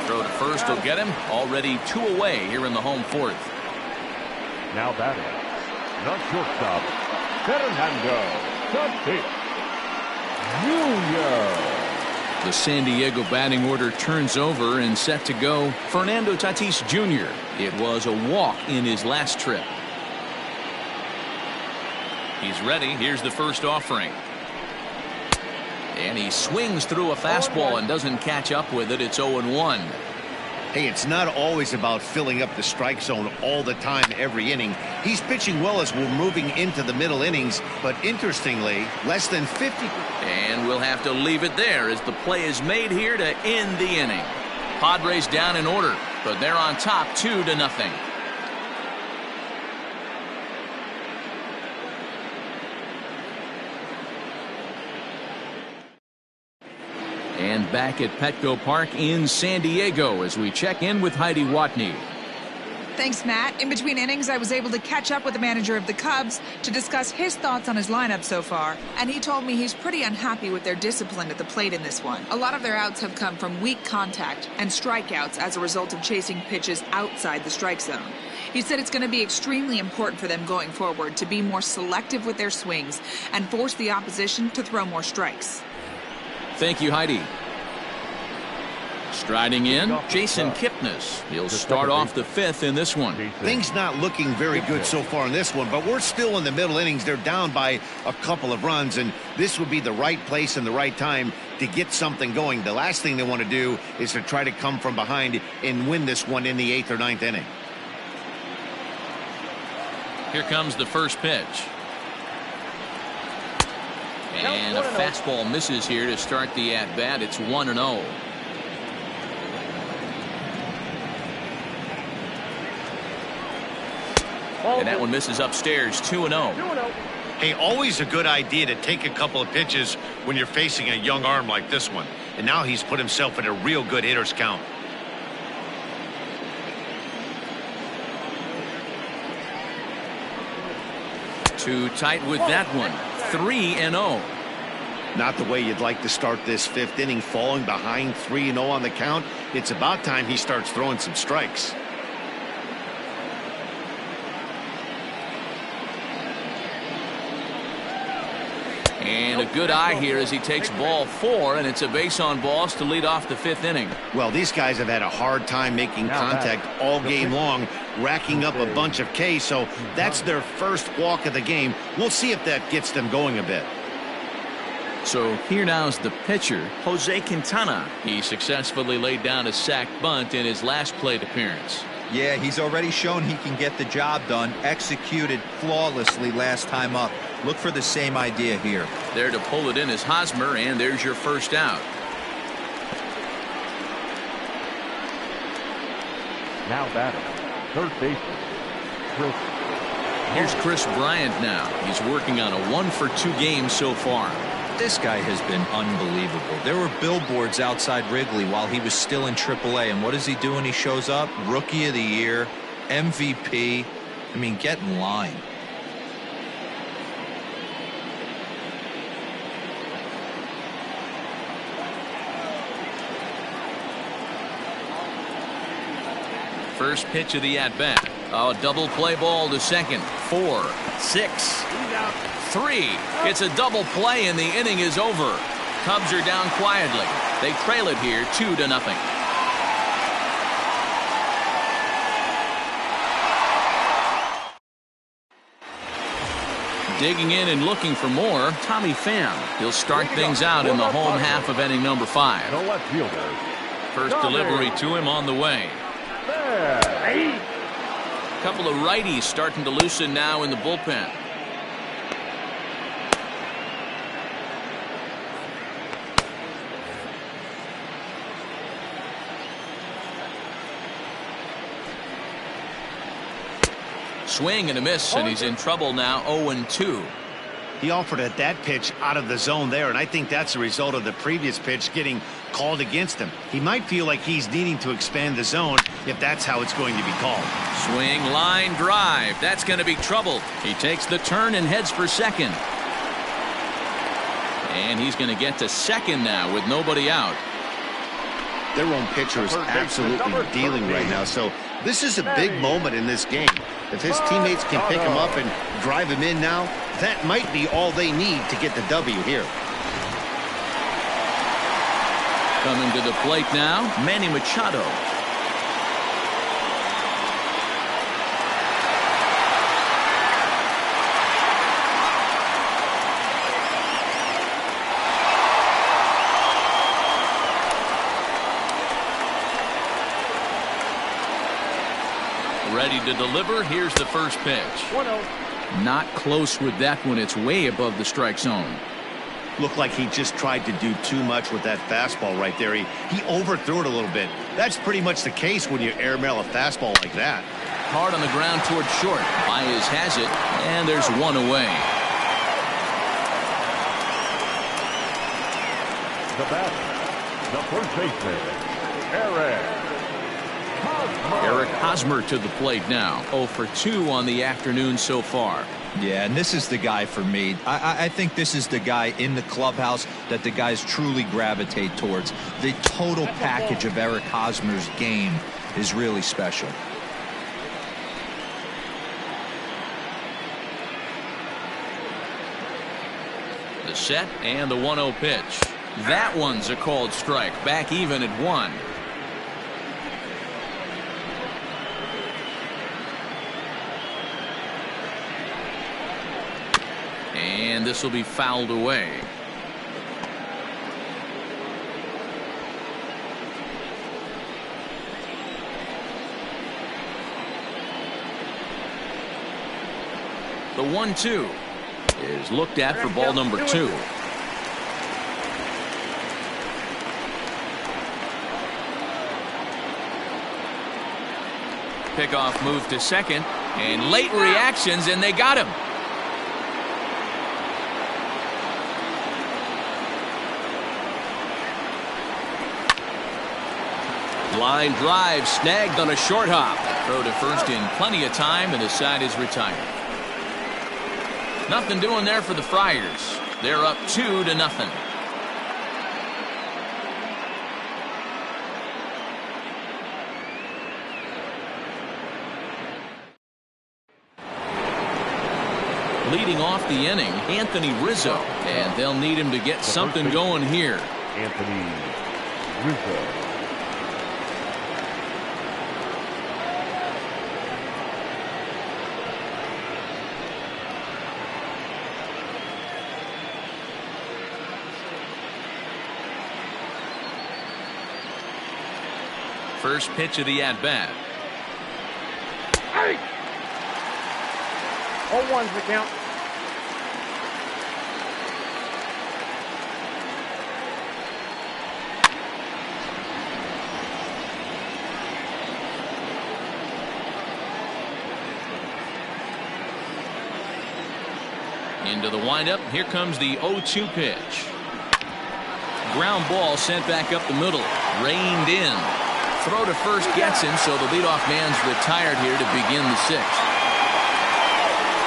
Throw to first will get him. Already 2 away here in the home 4th. Now batting, the shortstop, Fernando Tatis Jr. The San Diego batting order turns over and set to go. Fernando Tatis Jr. It was a walk in his last trip. He's ready. Here's the first offering. And he swings through a fastball and doesn't catch up with it. It's 0-1. Hey, it's not always about filling up the strike zone all the time every inning. He's pitching well as we're moving into the middle innings, but interestingly, less than 50. And we'll have to leave it there as the play is made here to end the inning. Padres down in order, but they're on top 2-0. And back at Petco Park in San Diego as we check in with Heidi Watney. Thanks, Matt. In between innings, I was able to catch up with the manager of the Cubs to discuss his thoughts on his lineup so far. And he told me he's pretty unhappy with their discipline at the plate in this one. A lot of their outs have come from weak contact and strikeouts as a result of chasing pitches outside the strike zone. He said it's going to be extremely important for them going forward to be more selective with their swings and force the opposition to throw more strikes. Thank you, Heidi. Striding in, Jason Kipnis. He'll start off the 5th in this one. Things not looking very good so far in this one, but we're still in the middle innings. They're down by a couple of runs, and this would be the right place and the right time to get something going. The last thing they want to do is to try to come from behind and win this one in the 8th or 9th inning. Here comes the first pitch. And a fastball misses here to start the at-bat. It's 1-0. And that one misses upstairs, 2-0. Hey, always a good idea to take a couple of pitches when you're facing a young arm like this one. And now he's put himself in a real good hitter's count. Too tight with that one. 3-0. Not the way you'd like to start this fifth inning, falling behind 3-0 on the count. It's about time he starts throwing some strikes. And a good eye here as he takes ball 4, and it's a base on balls to lead off the fifth inning. Well, these guys have had a hard time making contact all game long, racking up a bunch of Ks, so that's their first walk of the game. We'll see if that gets them going a bit. So here now is the pitcher, Jose Quintana. He successfully laid down a sac bunt in his last plate appearance. Yeah, he's already shown he can get the job done. Executed flawlessly last time up. Look for the same idea here. There to pull it in is Hosmer, and there's your first out. Now batting, third baseman, Chris. Here's Chris Bryant now. He's working on a 1-for-2 game so far. This guy has been unbelievable. There were billboards outside Wrigley while he was still in AAA, and what does he do when he shows up? Rookie of the Year, MVP. I mean, get in line. First pitch of the at-bat. Oh, double play ball to second. 4, 6, 3. It's a double play, and the inning is over. Cubs are down quietly. They trail it here 2-0. Digging in and looking for more, Tommy Pham. He'll start things out in the home half of inning number 5. The left fielder. First delivery to him on the way. Couple of righties starting to loosen now in the bullpen. Swing and a miss, and he's in trouble now. 0-2. He offered at that pitch out of the zone there, and I think that's a result of the previous pitch getting called against him. He might feel like he's needing to expand the zone if that's how it's going to be called. Swing, line drive. That's going to be trouble. He takes the turn and heads for second. And he's going to get to second now with nobody out. Their own pitcher is absolutely dealing right now, so this is a big moment in this game. If his teammates can pick him up and drive him in now, that might be all they need to get the W here. Coming to the plate now, Manny Machado. Ready to deliver. Here's the first pitch. 1-0. Not close with that one. It's way above the strike zone. Looked like he just tried to do too much with that fastball right there. He overthrew it a little bit. That's pretty much the case when you airmail a fastball like that. Hard on the ground toward short. Baez has it, and there's one away. The batter, the first baseman, Eric Hosmer to the plate now. 0-for-2 on the afternoon so far. Yeah, and this is the guy for me. I think this is the guy in the clubhouse that the guys truly gravitate towards. The total package of Eric Hosmer's game is really special. The set and the 1-0 pitch. That one's a called strike. Back even at 1. And this will be fouled away. The 1-2 is looked at for ball number 2. pickoff move to second, and late reactions, and they got him. Line drive snagged on a short hop. Throw to first in plenty of time, and the side is retired. Nothing doing there for the Friars. They're up 2-0. Leading off the inning, Anthony Rizzo, and they'll need him to get something going here. Anthony Rizzo. First pitch of the at-bat. 0-1's the count. Into the windup. Here comes the 0-2 pitch. Ground ball sent back up the middle. Reined in. Throw to first gets him, so the leadoff man's retired here to begin the sixth.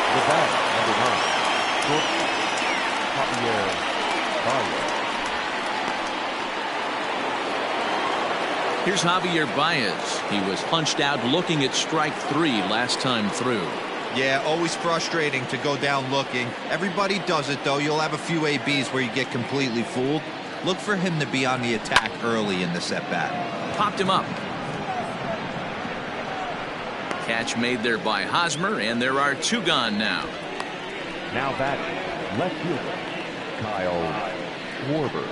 The batter, number 9, Here's Javier Baez. He was punched out looking at strike 3 last time through. Yeah, always frustrating to go down looking. Everybody does it, though. You'll have a few ABs where you get completely fooled. Look for him to be on the attack early in this at-bat. Popped him up. Catch made there by Hosmer, and there are 2 gone now. Now batting, left fielder, Kyle Schwarber.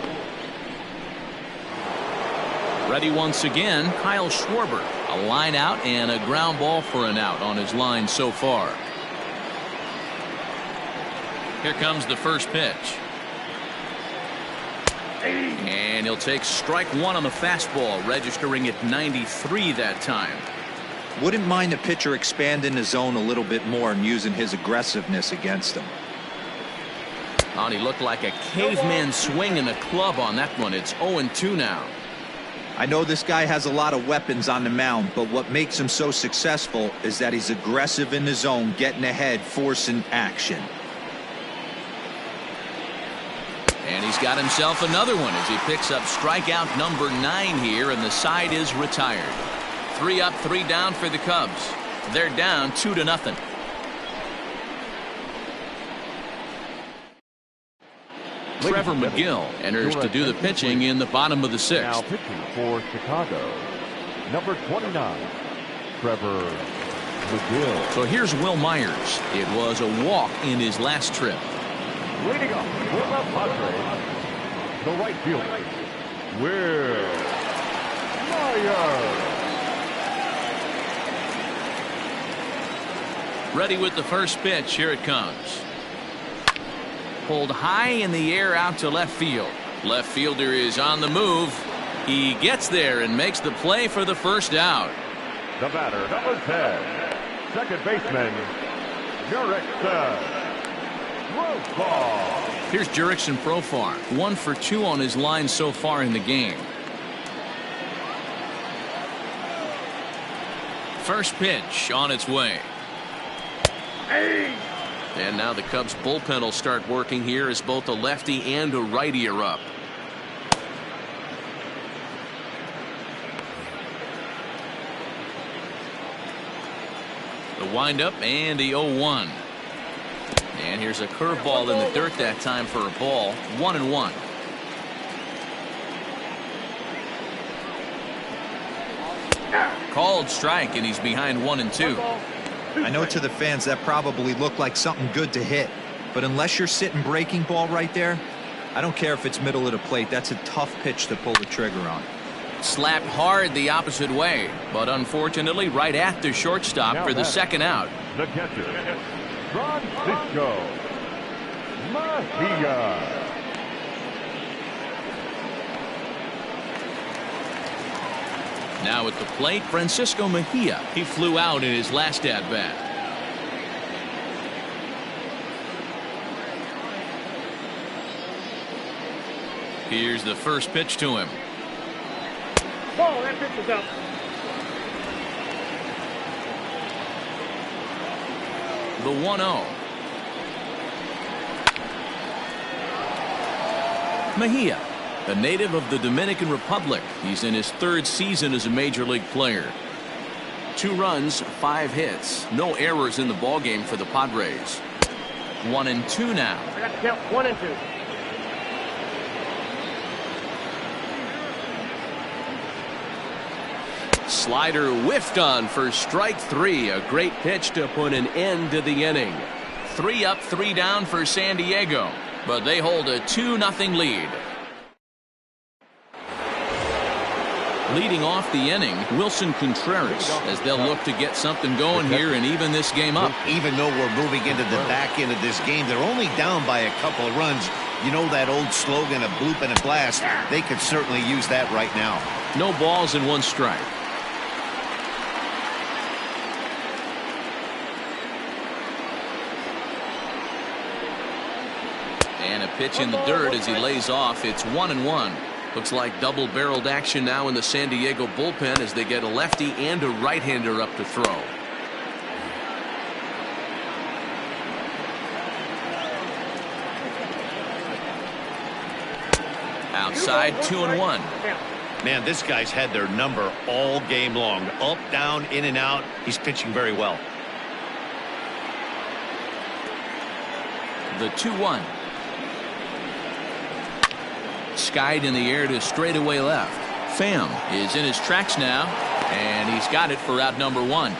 Ready once again, Kyle Schwarber. A line out and a ground ball for an out on his line so far. Here comes the first pitch. And he'll take strike 1 on the fastball, registering at 93 that time. Wouldn't mind the pitcher expanding the zone a little bit more and using his aggressiveness against him. Oh, and he looked like a caveman swinging a club on that one. It's 0-2 now. I know this guy has a lot of weapons on the mound, but what makes him so successful is that he's aggressive in the zone, getting ahead, forcing action. And he's got himself another one as he picks up strikeout number 9 here, and the side is retired. 3 up, 3 down for the Cubs. They're down 2-0. Trevor McGill enters to do the pitching in the bottom of the 6th. Now pitching for Chicago, number 29, Trevor McGill. So here's Will Myers. It was a walk in his last trip. Leading up for the Padres, the right fielder, Will Myers. Ready with the first pitch. Here it comes. Pulled high in the air out to left field. Left fielder is on the move. He gets there and makes the play for the first out. The batter, number 10, second baseman, Jurickson Profar. Here's Jurickson Profar. 1 for 2 on his line so far in the game. First pitch on its way. And now the Cubs bullpen will start working here as both a lefty and a righty are up. The windup and the 0-1. And here's a curveball in the dirt that time for a ball. 1-1. Called strike, and he's behind 1-2. I know to the fans that probably looked like something good to hit, but unless you're sitting breaking ball right there, I don't care if it's middle of the plate. That's a tough pitch to pull the trigger on. Slapped hard the opposite way, but unfortunately right at the shortstop Now for the second out. The catcher, Francisco Mejia. Now at the plate, Francisco Mejia. He flew out in his last at-bat. Here's the first pitch to him. Ball, that pitch is up. The 1-0. Mejia, a native of the Dominican Republic. He's in his 3rd season as a major league player. 2 runs, 5 hits. No errors in the ballgame for the Padres. 1-2 now. I got to count 1 and 2. Slider whiffed on for strike 3. A great pitch to put an end to the inning. 3 up, 3 down for San Diego, but they hold a 2-0 lead. Leading off the inning, Wilson Contreras, as they'll look to get something going here and even this game up. Even though we're moving into the back end of this game, they're only down by a couple of runs. You know that old slogan, a bloop and a blast? They could certainly use that right now. No balls and 1 strike. And a pitch in the dirt as he lays off. It's 1-1. Looks like double-barreled action now in the San Diego bullpen as they get a lefty and a right-hander up to throw. Outside, 2-1. Man, this guy's had their number all game long. Up, down, in and out. He's pitching very well. The 2-1. Skied in the air to straightaway left. Pham is in his tracks now, and he's got it for out number 1.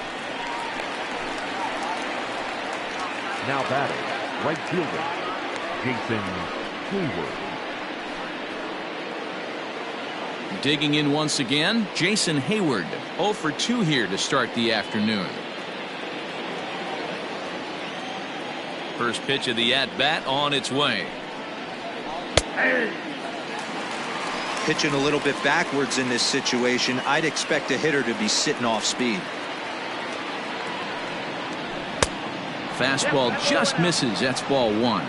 Now batting, right fielder, Jason Hayward. Digging in once again, Jason Hayward. 0 for 2 here to start the afternoon. First pitch of the at-bat on its way. Pitching a little bit backwards in this situation, I'd expect a hitter to be sitting off speed. Fastball just misses. That's ball 1.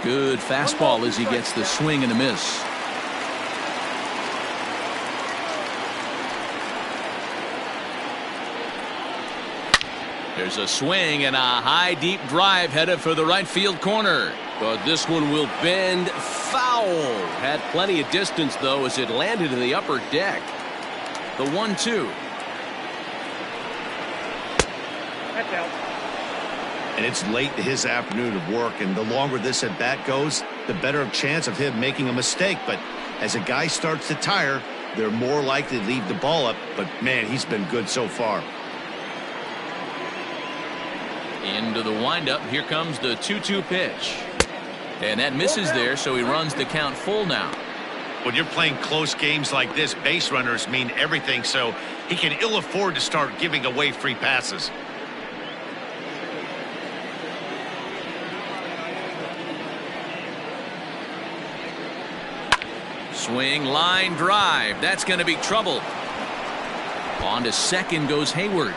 Good fastball as he gets the swing and a miss. There's a swing and a high deep drive headed for the right field corner. But this one will bend foul. Had plenty of distance though as it landed in the upper deck. The 1-2. That's out. And it's late in his afternoon of work, and the longer this at bat goes, the better chance of him making a mistake. But as a guy starts to tire, they're more likely to leave the ball up. But man, he's been good so far. Into the windup. Here comes the 2-2 pitch. And that misses there, so he runs the count full now. When you're playing close games like this, base runners mean everything, so he can ill afford to start giving away free passes. Swing, line drive. That's going to be trouble. On to second goes Hayward.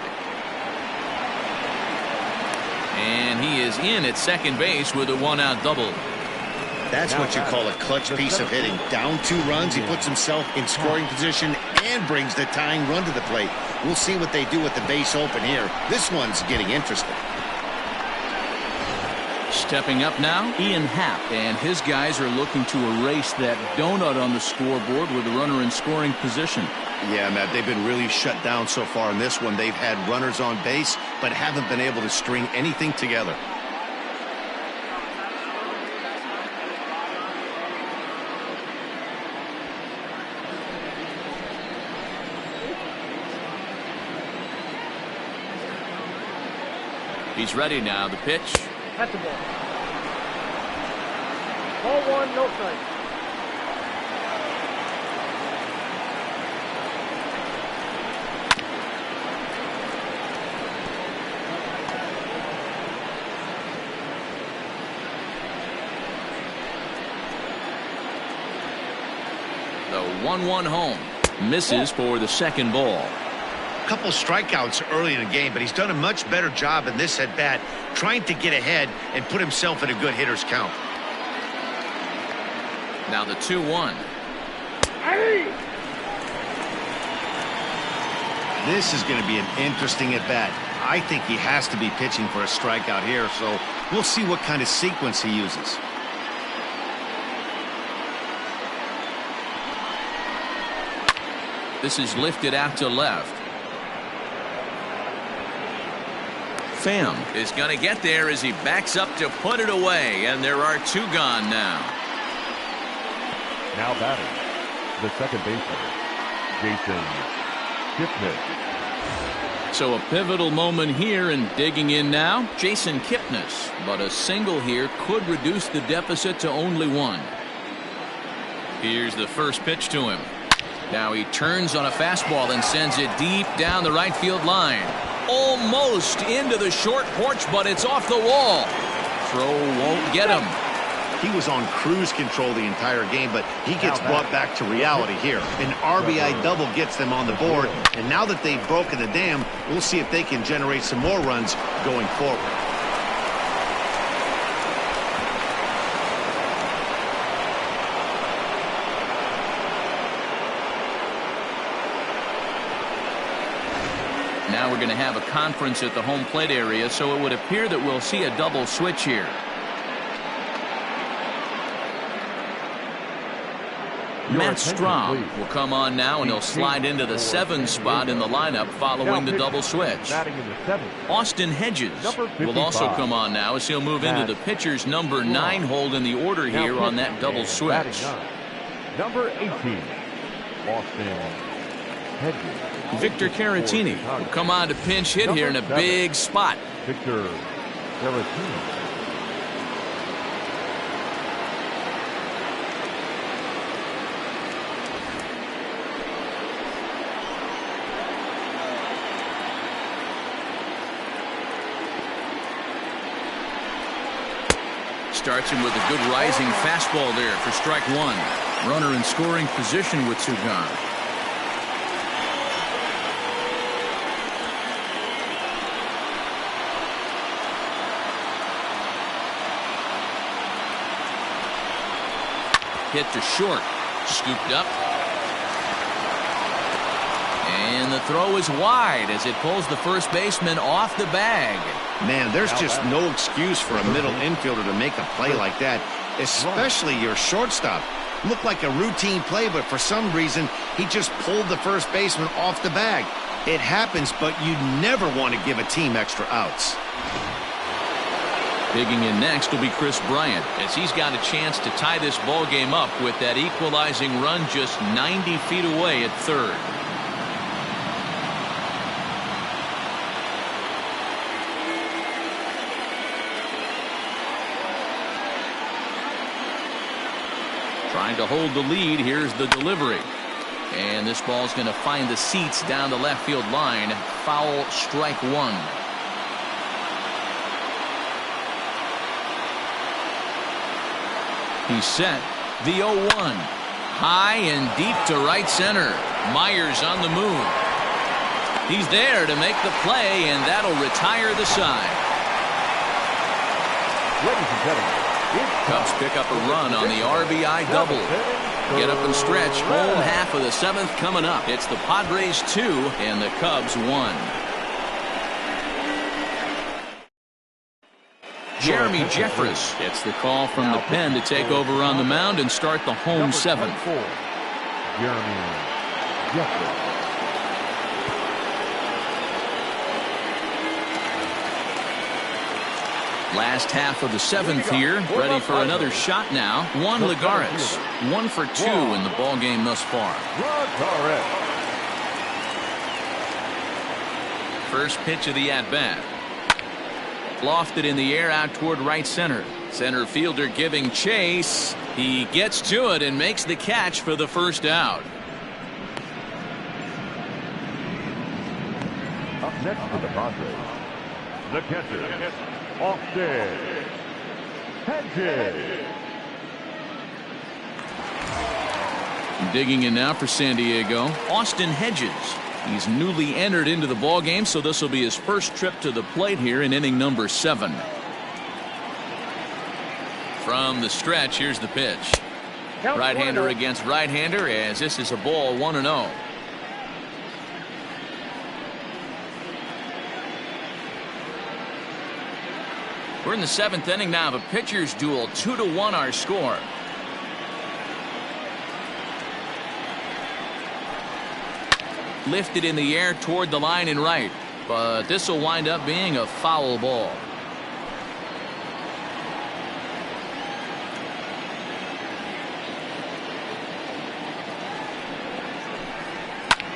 And he is in at second base with a 1-out double. That's what you call a clutch piece of hitting. Down 2 runs, he puts himself in scoring position and brings the tying run to the plate. We'll see what they do with the base open here. This one's getting interesting. Stepping up now, Ian Happ, and his guys are looking to erase that donut on the scoreboard with a runner in scoring position. Yeah, Matt, they've been really shut down so far in this one. They've had runners on base, but haven't been able to string anything together. He's ready now. The pitch. That's the ball. Ball 1, no strike. 1-1 home. Misses for the second ball. Couple strikeouts early in the game, but he's done a much better job in this at bat, trying to get ahead and put himself in a good hitter's count. Now the 2-1. This is going to be an interesting at bat. I think he has to be pitching for a strikeout here, so we'll see what kind of sequence he uses. This is lifted out to left. Pham is going to get there as he backs up to put it away, and there are 2 gone now. Now batting, the second baseman, Jason Kipnis. So a pivotal moment here, and digging in now, Jason Kipnis. But a single here could reduce the deficit to only 1. Here's the first pitch to him. Now he turns on a fastball and sends it deep down the right field line. Almost into the short porch, but it's off the wall. Throw won't get him. He was on cruise control the entire game, but he gets brought back to reality here. An RBI double gets them on the board, and now that they've broken the dam, we'll see if they can generate some more runs going forward. Now we're going to have a conference at the home plate area, so it would appear that we'll see a double switch here. Matt Strahm will come on now, and he'll slide into the 7 spot in the lineup following the double switch. Austin Hedges will also come on now as he'll move into the pitcher's number 9 hold in the order here on that double switch. Number 18, Austin Hedges. Victor Caratini will come on to pinch hit here in a big spot. Victor Caratini. Starts him with a good rising fastball there for strike 1. Runner in scoring position with 2 gone. Hit to short. Scooped up. And the throw is wide as it pulls the first baseman off the bag. Man, there's just no excuse for a middle infielder to make a play like that, especially your shortstop. Looked like a routine play, but for some reason, he just pulled the first baseman off the bag. It happens, but you never want to give a team extra outs. Digging in next will be Chris Bryant, as he's got a chance to tie this ball game up with that equalizing run just 90 feet away at third. Trying to hold the lead. Here's the delivery. And this ball's going to find the seats down the left field line. Foul, strike 1. He's set. The 0-1. High and deep to right center. Myers on the move. He's there to make the play, and that'll retire the side. Ladies and gentlemen, Cubs pick up a run on the RBI double. Get up and stretch. Home half of the 7th coming up. It's the Padres 2 and the Cubs 1. Jeremy Jeffress gets the call from the pen to take over on the mound and start the home 7th. Jeremy Jeffress. Last half of the 7th here, ready for another shot now. Juan Lagares, 1 for 2 in the ball game thus far. First pitch of the at-bat. Lofted in the air out toward right center. Center fielder giving chase. He gets to it and makes the catch for the first out. Up next for the Padres, the catcher, Austin Hedges. Digging in now for San Diego, Austin Hedges. He's newly entered into the ball game, so this will be his first trip to the plate here in inning number 7. From the stretch, here's the pitch. Right-hander against right-hander, as this is a ball 1-0. We're in the 7th inning now of a pitcher's duel. 2-1 our score. Lifted in the air toward the line and right, but this will wind up being a foul ball.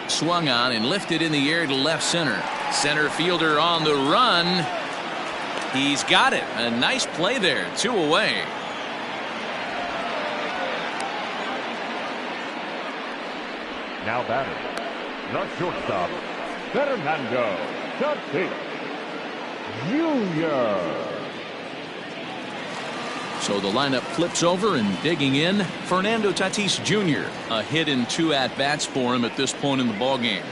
Swung on and lifted in the air to left center. Center fielder on the run. He's got it. A nice play there. 2 away. Now batter, the shortstop, Fernando Tatis Jr. So the lineup flips over, and digging in, Fernando Tatis Jr. A hit in 2 at-bats for him at this point in the ballgame.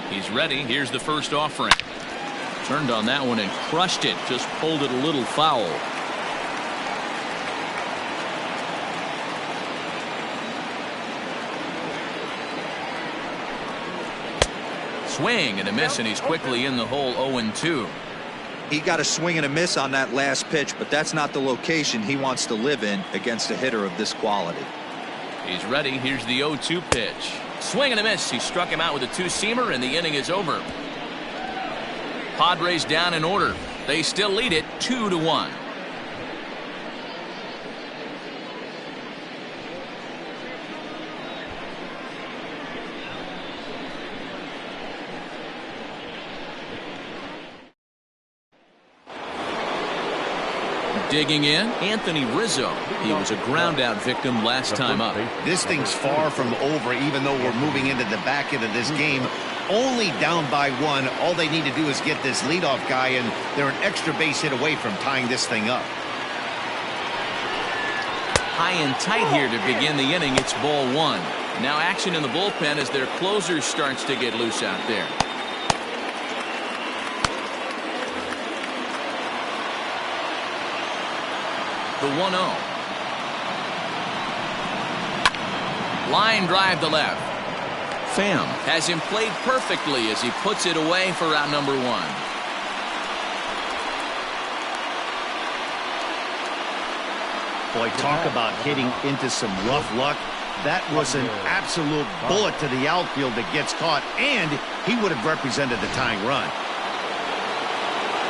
He's ready. Here's the first offering. Turned on that one and crushed it. Just pulled it a little foul. Swing and a miss, and he's quickly in the hole. 0-2. He got a swing and a miss on that last pitch, but that's not the location he wants to live in against a hitter of this quality. He's ready. Here's the 0-2 pitch. Swing and a miss. He struck him out with a 2-seamer, and the inning is over. Padres down in order. They still lead it 2-1. Digging in, Anthony Rizzo. He was a ground out victim last time up. This thing's far from over, even though we're moving into the back end of this game. Only down by 1. All they need to do is get this leadoff guy, and they're an extra base hit away from tying this thing up. High and tight here to begin the inning. It's ball 1. Now action in the bullpen as their closer starts to get loose out there. The 1-0. Line drive to left. Pham has him played perfectly as he puts it away for out number 1. Boy, talk about hitting into some rough luck. That was an absolute bullet to the outfield that gets caught, and he would have represented the tying run.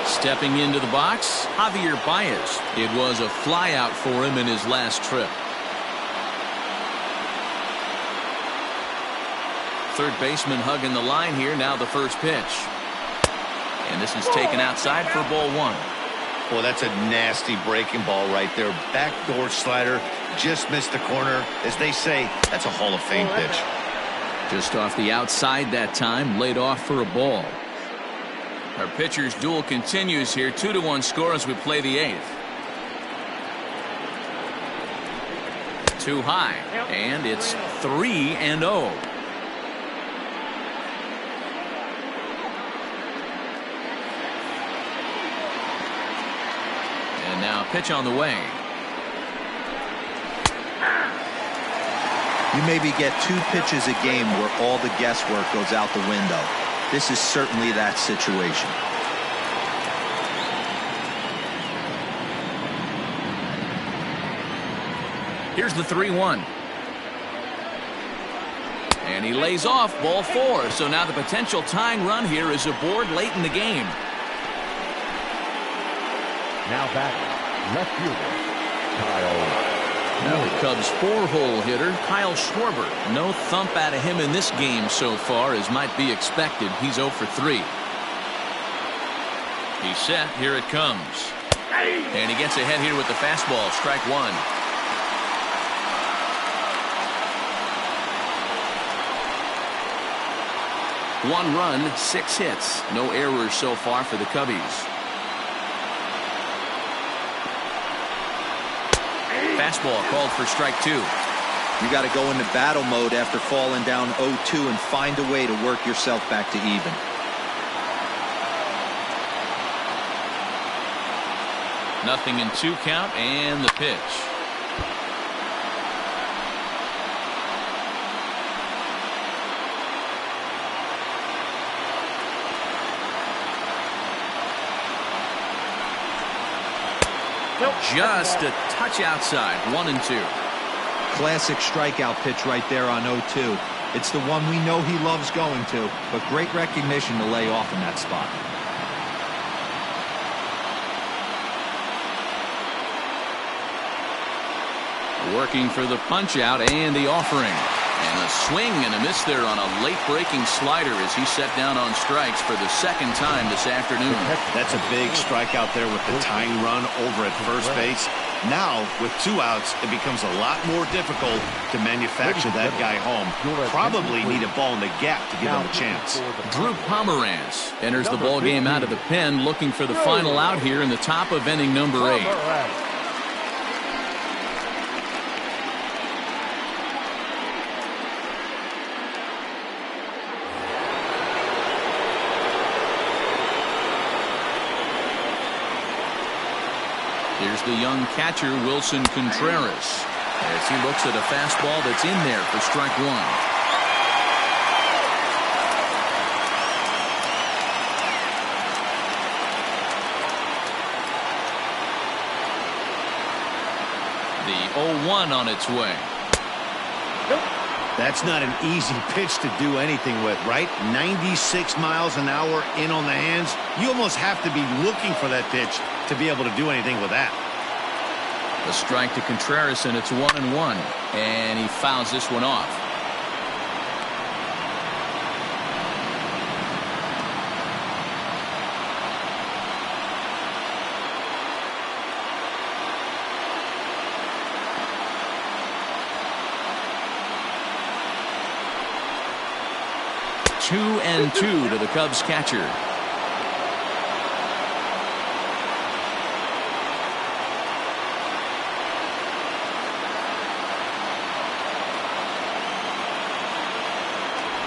Stepping into the box, Javier Baez. It was a flyout for him in his last trip. Third baseman hugging the line here. Now the first pitch. And this is taken outside for ball 1. Well, that's a nasty breaking ball right there. Backdoor slider. Just missed the corner. As they say, that's a Hall of Fame pitch. Just off the outside that time. Laid off for a ball. Our pitcher's duel continues here. 2-1 score as we play the 8th. Too high. And it's 3-0. And now a pitch on the way. You maybe get 2 pitches a game where all the guesswork goes out the window. This is certainly that situation. Here's the 3-1. And he lays off ball 4. So now the potential tying run here is aboard late in the game. Now back, left fielder, Kyle. Now the Cubs' 4-hole hitter, Kyle Schwarber. No thump out of him in this game so far, as might be expected. He's 0 for 3. He's set. Here it comes. And he gets ahead here with the fastball. Strike 1. One run, 6 hits. No errors so far for the Cubbies. fastball called for strike 2. You got to go into battle mode after falling down 0-2 and find a way to work yourself back to even. Nothing in 2 count, and the pitch. Just a touch outside. 1-2. Classic strikeout pitch right there on 0-2. It's the one we know he loves going to, but great recognition to lay off in that spot. Working for the punch out and the offering. And a swing and a miss there on a late breaking slider as he set down on strikes for the second time this afternoon. That's a big strikeout there with the tying run over at first base. Now, with 2 outs, it becomes a lot more difficult to manufacture that guy home. Probably need a ball in the gap to give him a chance. Drew Pomeranz enters the ball game out of the pen, looking for the final out here in the top of inning number 8. Here's the young catcher, Wilson Contreras, as he looks at a fastball that's in there for strike 1. The 0-1 on its way. That's not an easy pitch to do anything with, right? 96 miles an hour in on the hands. You almost have to be looking for that pitch to be able to do anything with that. A strike to Contreras, and it's 1-1, and he fouls this one off. Two and 2 to the Cubs catcher.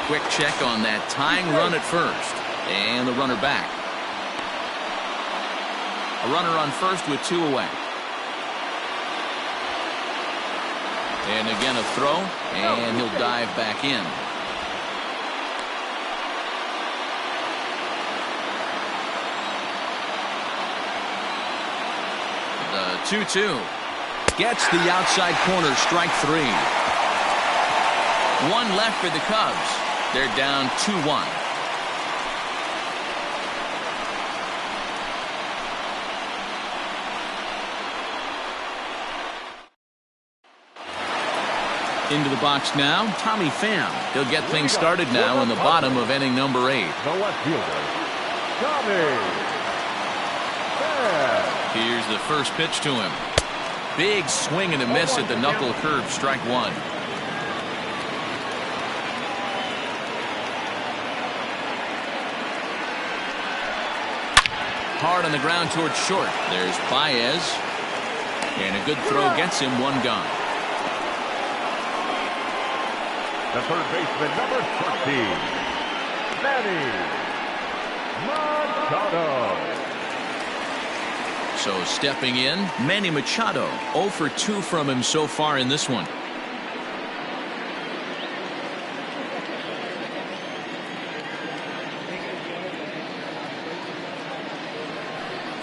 Quick check on that tying run at first, and the runner back. A runner on first with 2 away. And again a throw, and he'll dive back in. The 2-2 gets the outside corner, strike 3. 1 left for the Cubs. They're down 2-1. Into the box now, Tommy Pham. He'll get things started now in the bottom of inning number 8. The left fielder, Tommy Pham. Here's the first pitch to him. Big swing and a miss at the knuckle curve, strike 1. Hard on the ground towards short. There's Baez. And a good throw gets him 1 gone. The third baseman, number 13, Manny Machado. So stepping in, Manny Machado. 0 for 2 from him so far in this one.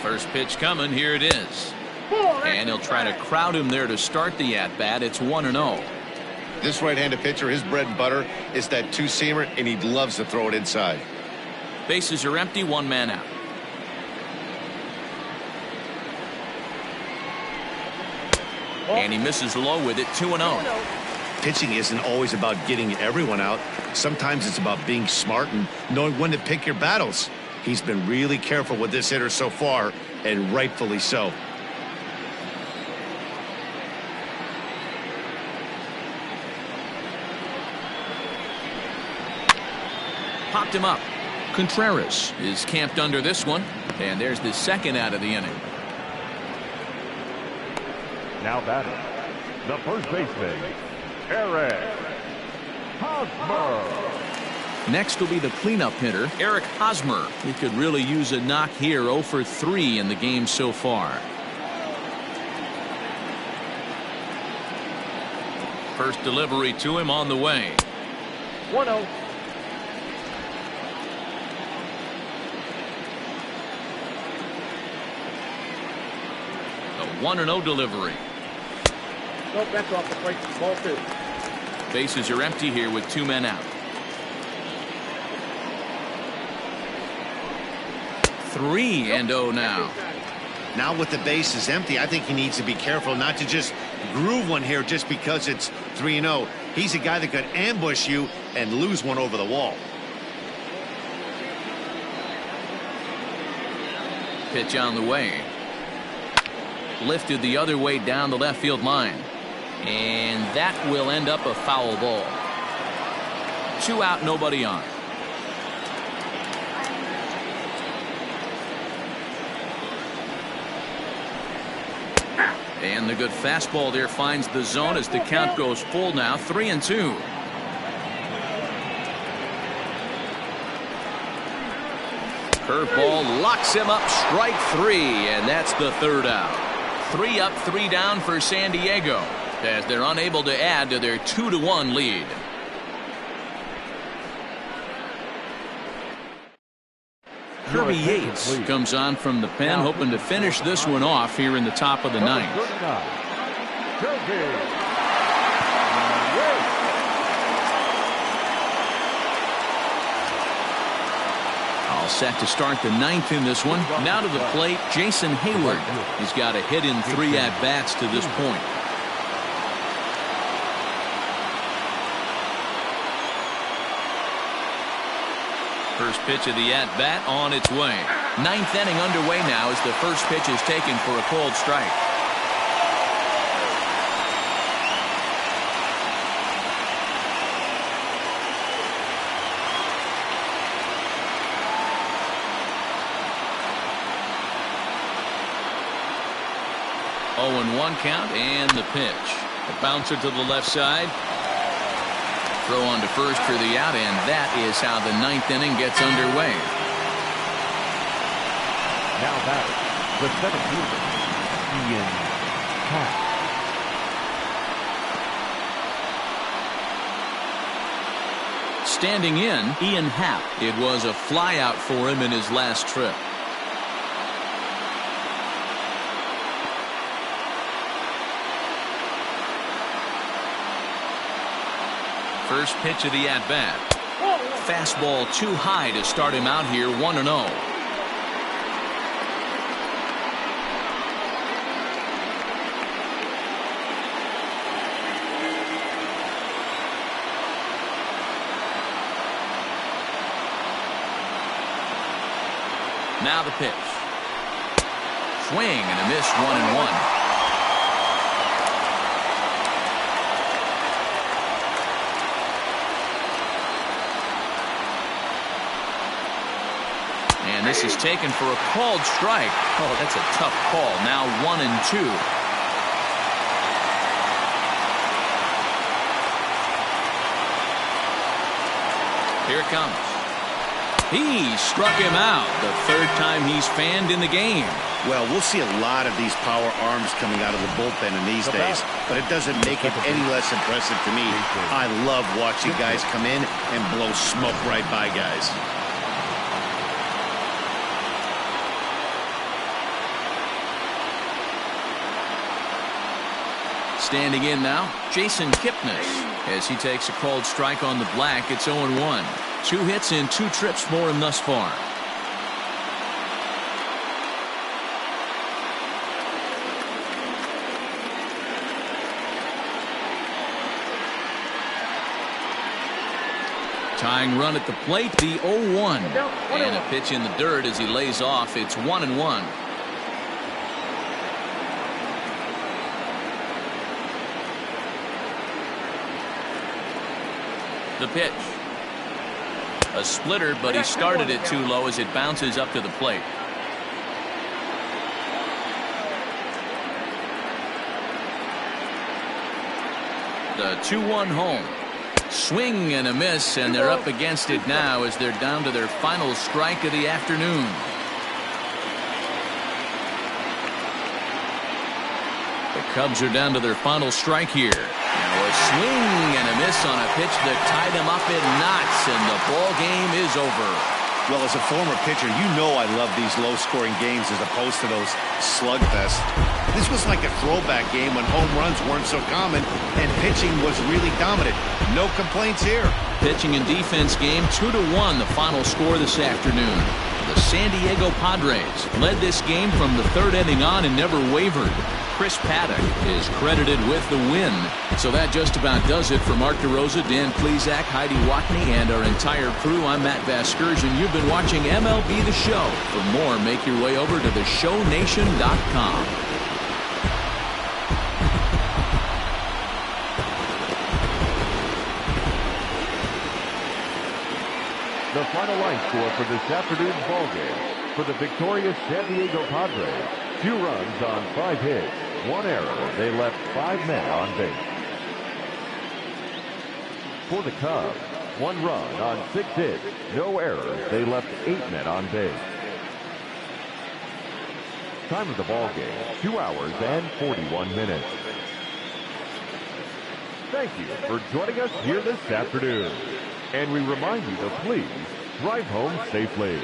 First pitch coming, here it is. And he'll try to crowd him there to start the at-bat. It's 1-0. This right-handed pitcher, his bread and butter is that 2-seamer, and he loves to throw it inside. Bases are empty, 1 man out. And he misses low with it, 2-0. Pitching isn't always about getting everyone out. Sometimes it's about being smart and knowing when to pick your battles. He's been really careful with this hitter so far, and rightfully so. Popped him up. Contreras is camped under this one, and there's the second out of the inning. Now batting, The first baseman, Eric Hosmer. Next will be the cleanup hitter, Eric Hosmer. He could really use a knock here, 0 for 3 in the game so far. First delivery to him on the way. 1-0. A 1-0 delivery. Nope, that's off the plate. Ball 2. Bases are empty here with 2 men out. 3-0 now. Now with the bases empty, I think he needs to be careful not to just groove one here just because it's 3-0. He's a guy that could ambush you and lose one over the wall. Pitch on the way. Lifted the other way down the left field line. And that will end up a foul ball. 2 out, nobody on. And the good fastball there finds the zone as the count goes full now, 3-2. Curveball locks him up, strike 3, and that's the 3rd out. 3 up, 3 down for San Diego as they're unable to add to their 2-1 lead. Kirby Yates comes on from the pen, hoping to finish this one off here in the top of the 9th. All set to start the 9th in this one. Now to the plate, Jason Hayward. He's got a hit in 3 at-bats to this point. First pitch of the at-bat on its way. 9th inning underway now as the first pitch is taken for a cold strike. Oh, and 1 count and the pitch. A bouncer to the left side. Throw on to first for the out, and that is how the 9th inning gets underway. Now batter, the 17th, Ian Happ. Standing in, Ian Happ. It was a flyout for him in his last trip. First pitch of the at-bat. Fastball too high to start him out here, 1-0. Now the pitch. Swing and a miss, 1-1. And this is taken for a called strike. Oh, that's a tough call. Now 1-2. Here it comes. He struck him out. The 3rd time he's fanned in the game. Well, we'll see a lot of these power arms coming out of the bullpen in these days, but it doesn't make it any less impressive to me. I love watching guys come in and blow smoke right by guys. Standing in now, Jason Kipnis. As he takes a called strike on the black, it's 0-1. 2 hits in 2 trips for him thus far. Tying run at the plate, the 0-1. And a pitch in the dirt as he lays off. It's 1-1. The pitch. A splitter, but he started it too low as it bounces up to the plate. The 2-1 home. Swing and a miss, and they're up against it now as they're down to their final strike of the afternoon. The Cubs are down to their final strike here. Now a swing and a miss on a pitch that tied him up in knots, and the ball game is over. Well, as a former pitcher, you know I love these low-scoring games as opposed to those slugfests. This was like a throwback game when home runs weren't so common and pitching was really dominant. No complaints here. Pitching and defense game 2-1, the final score this afternoon. The San Diego Padres led this game from the third inning on and never wavered. Chris Paddock is credited with the win. So that just about does it for Mark DeRosa, Dan Plesac, Heidi Watney, and our entire crew. I'm Matt Vasgersian. You've been watching MLB The Show. For more, make your way over to theshownation.com. The final line score for this afternoon's ballgame. For the victorious San Diego Padres, 2 runs on 5 hits, 1 error. They left 5 men on base. For the Cubs, 1 run on 6 hits, no errors. They left 8 men on base. Time of the ballgame, 2 hours and 41 minutes. Thank you for joining us here this afternoon. And we remind you to please drive home safely.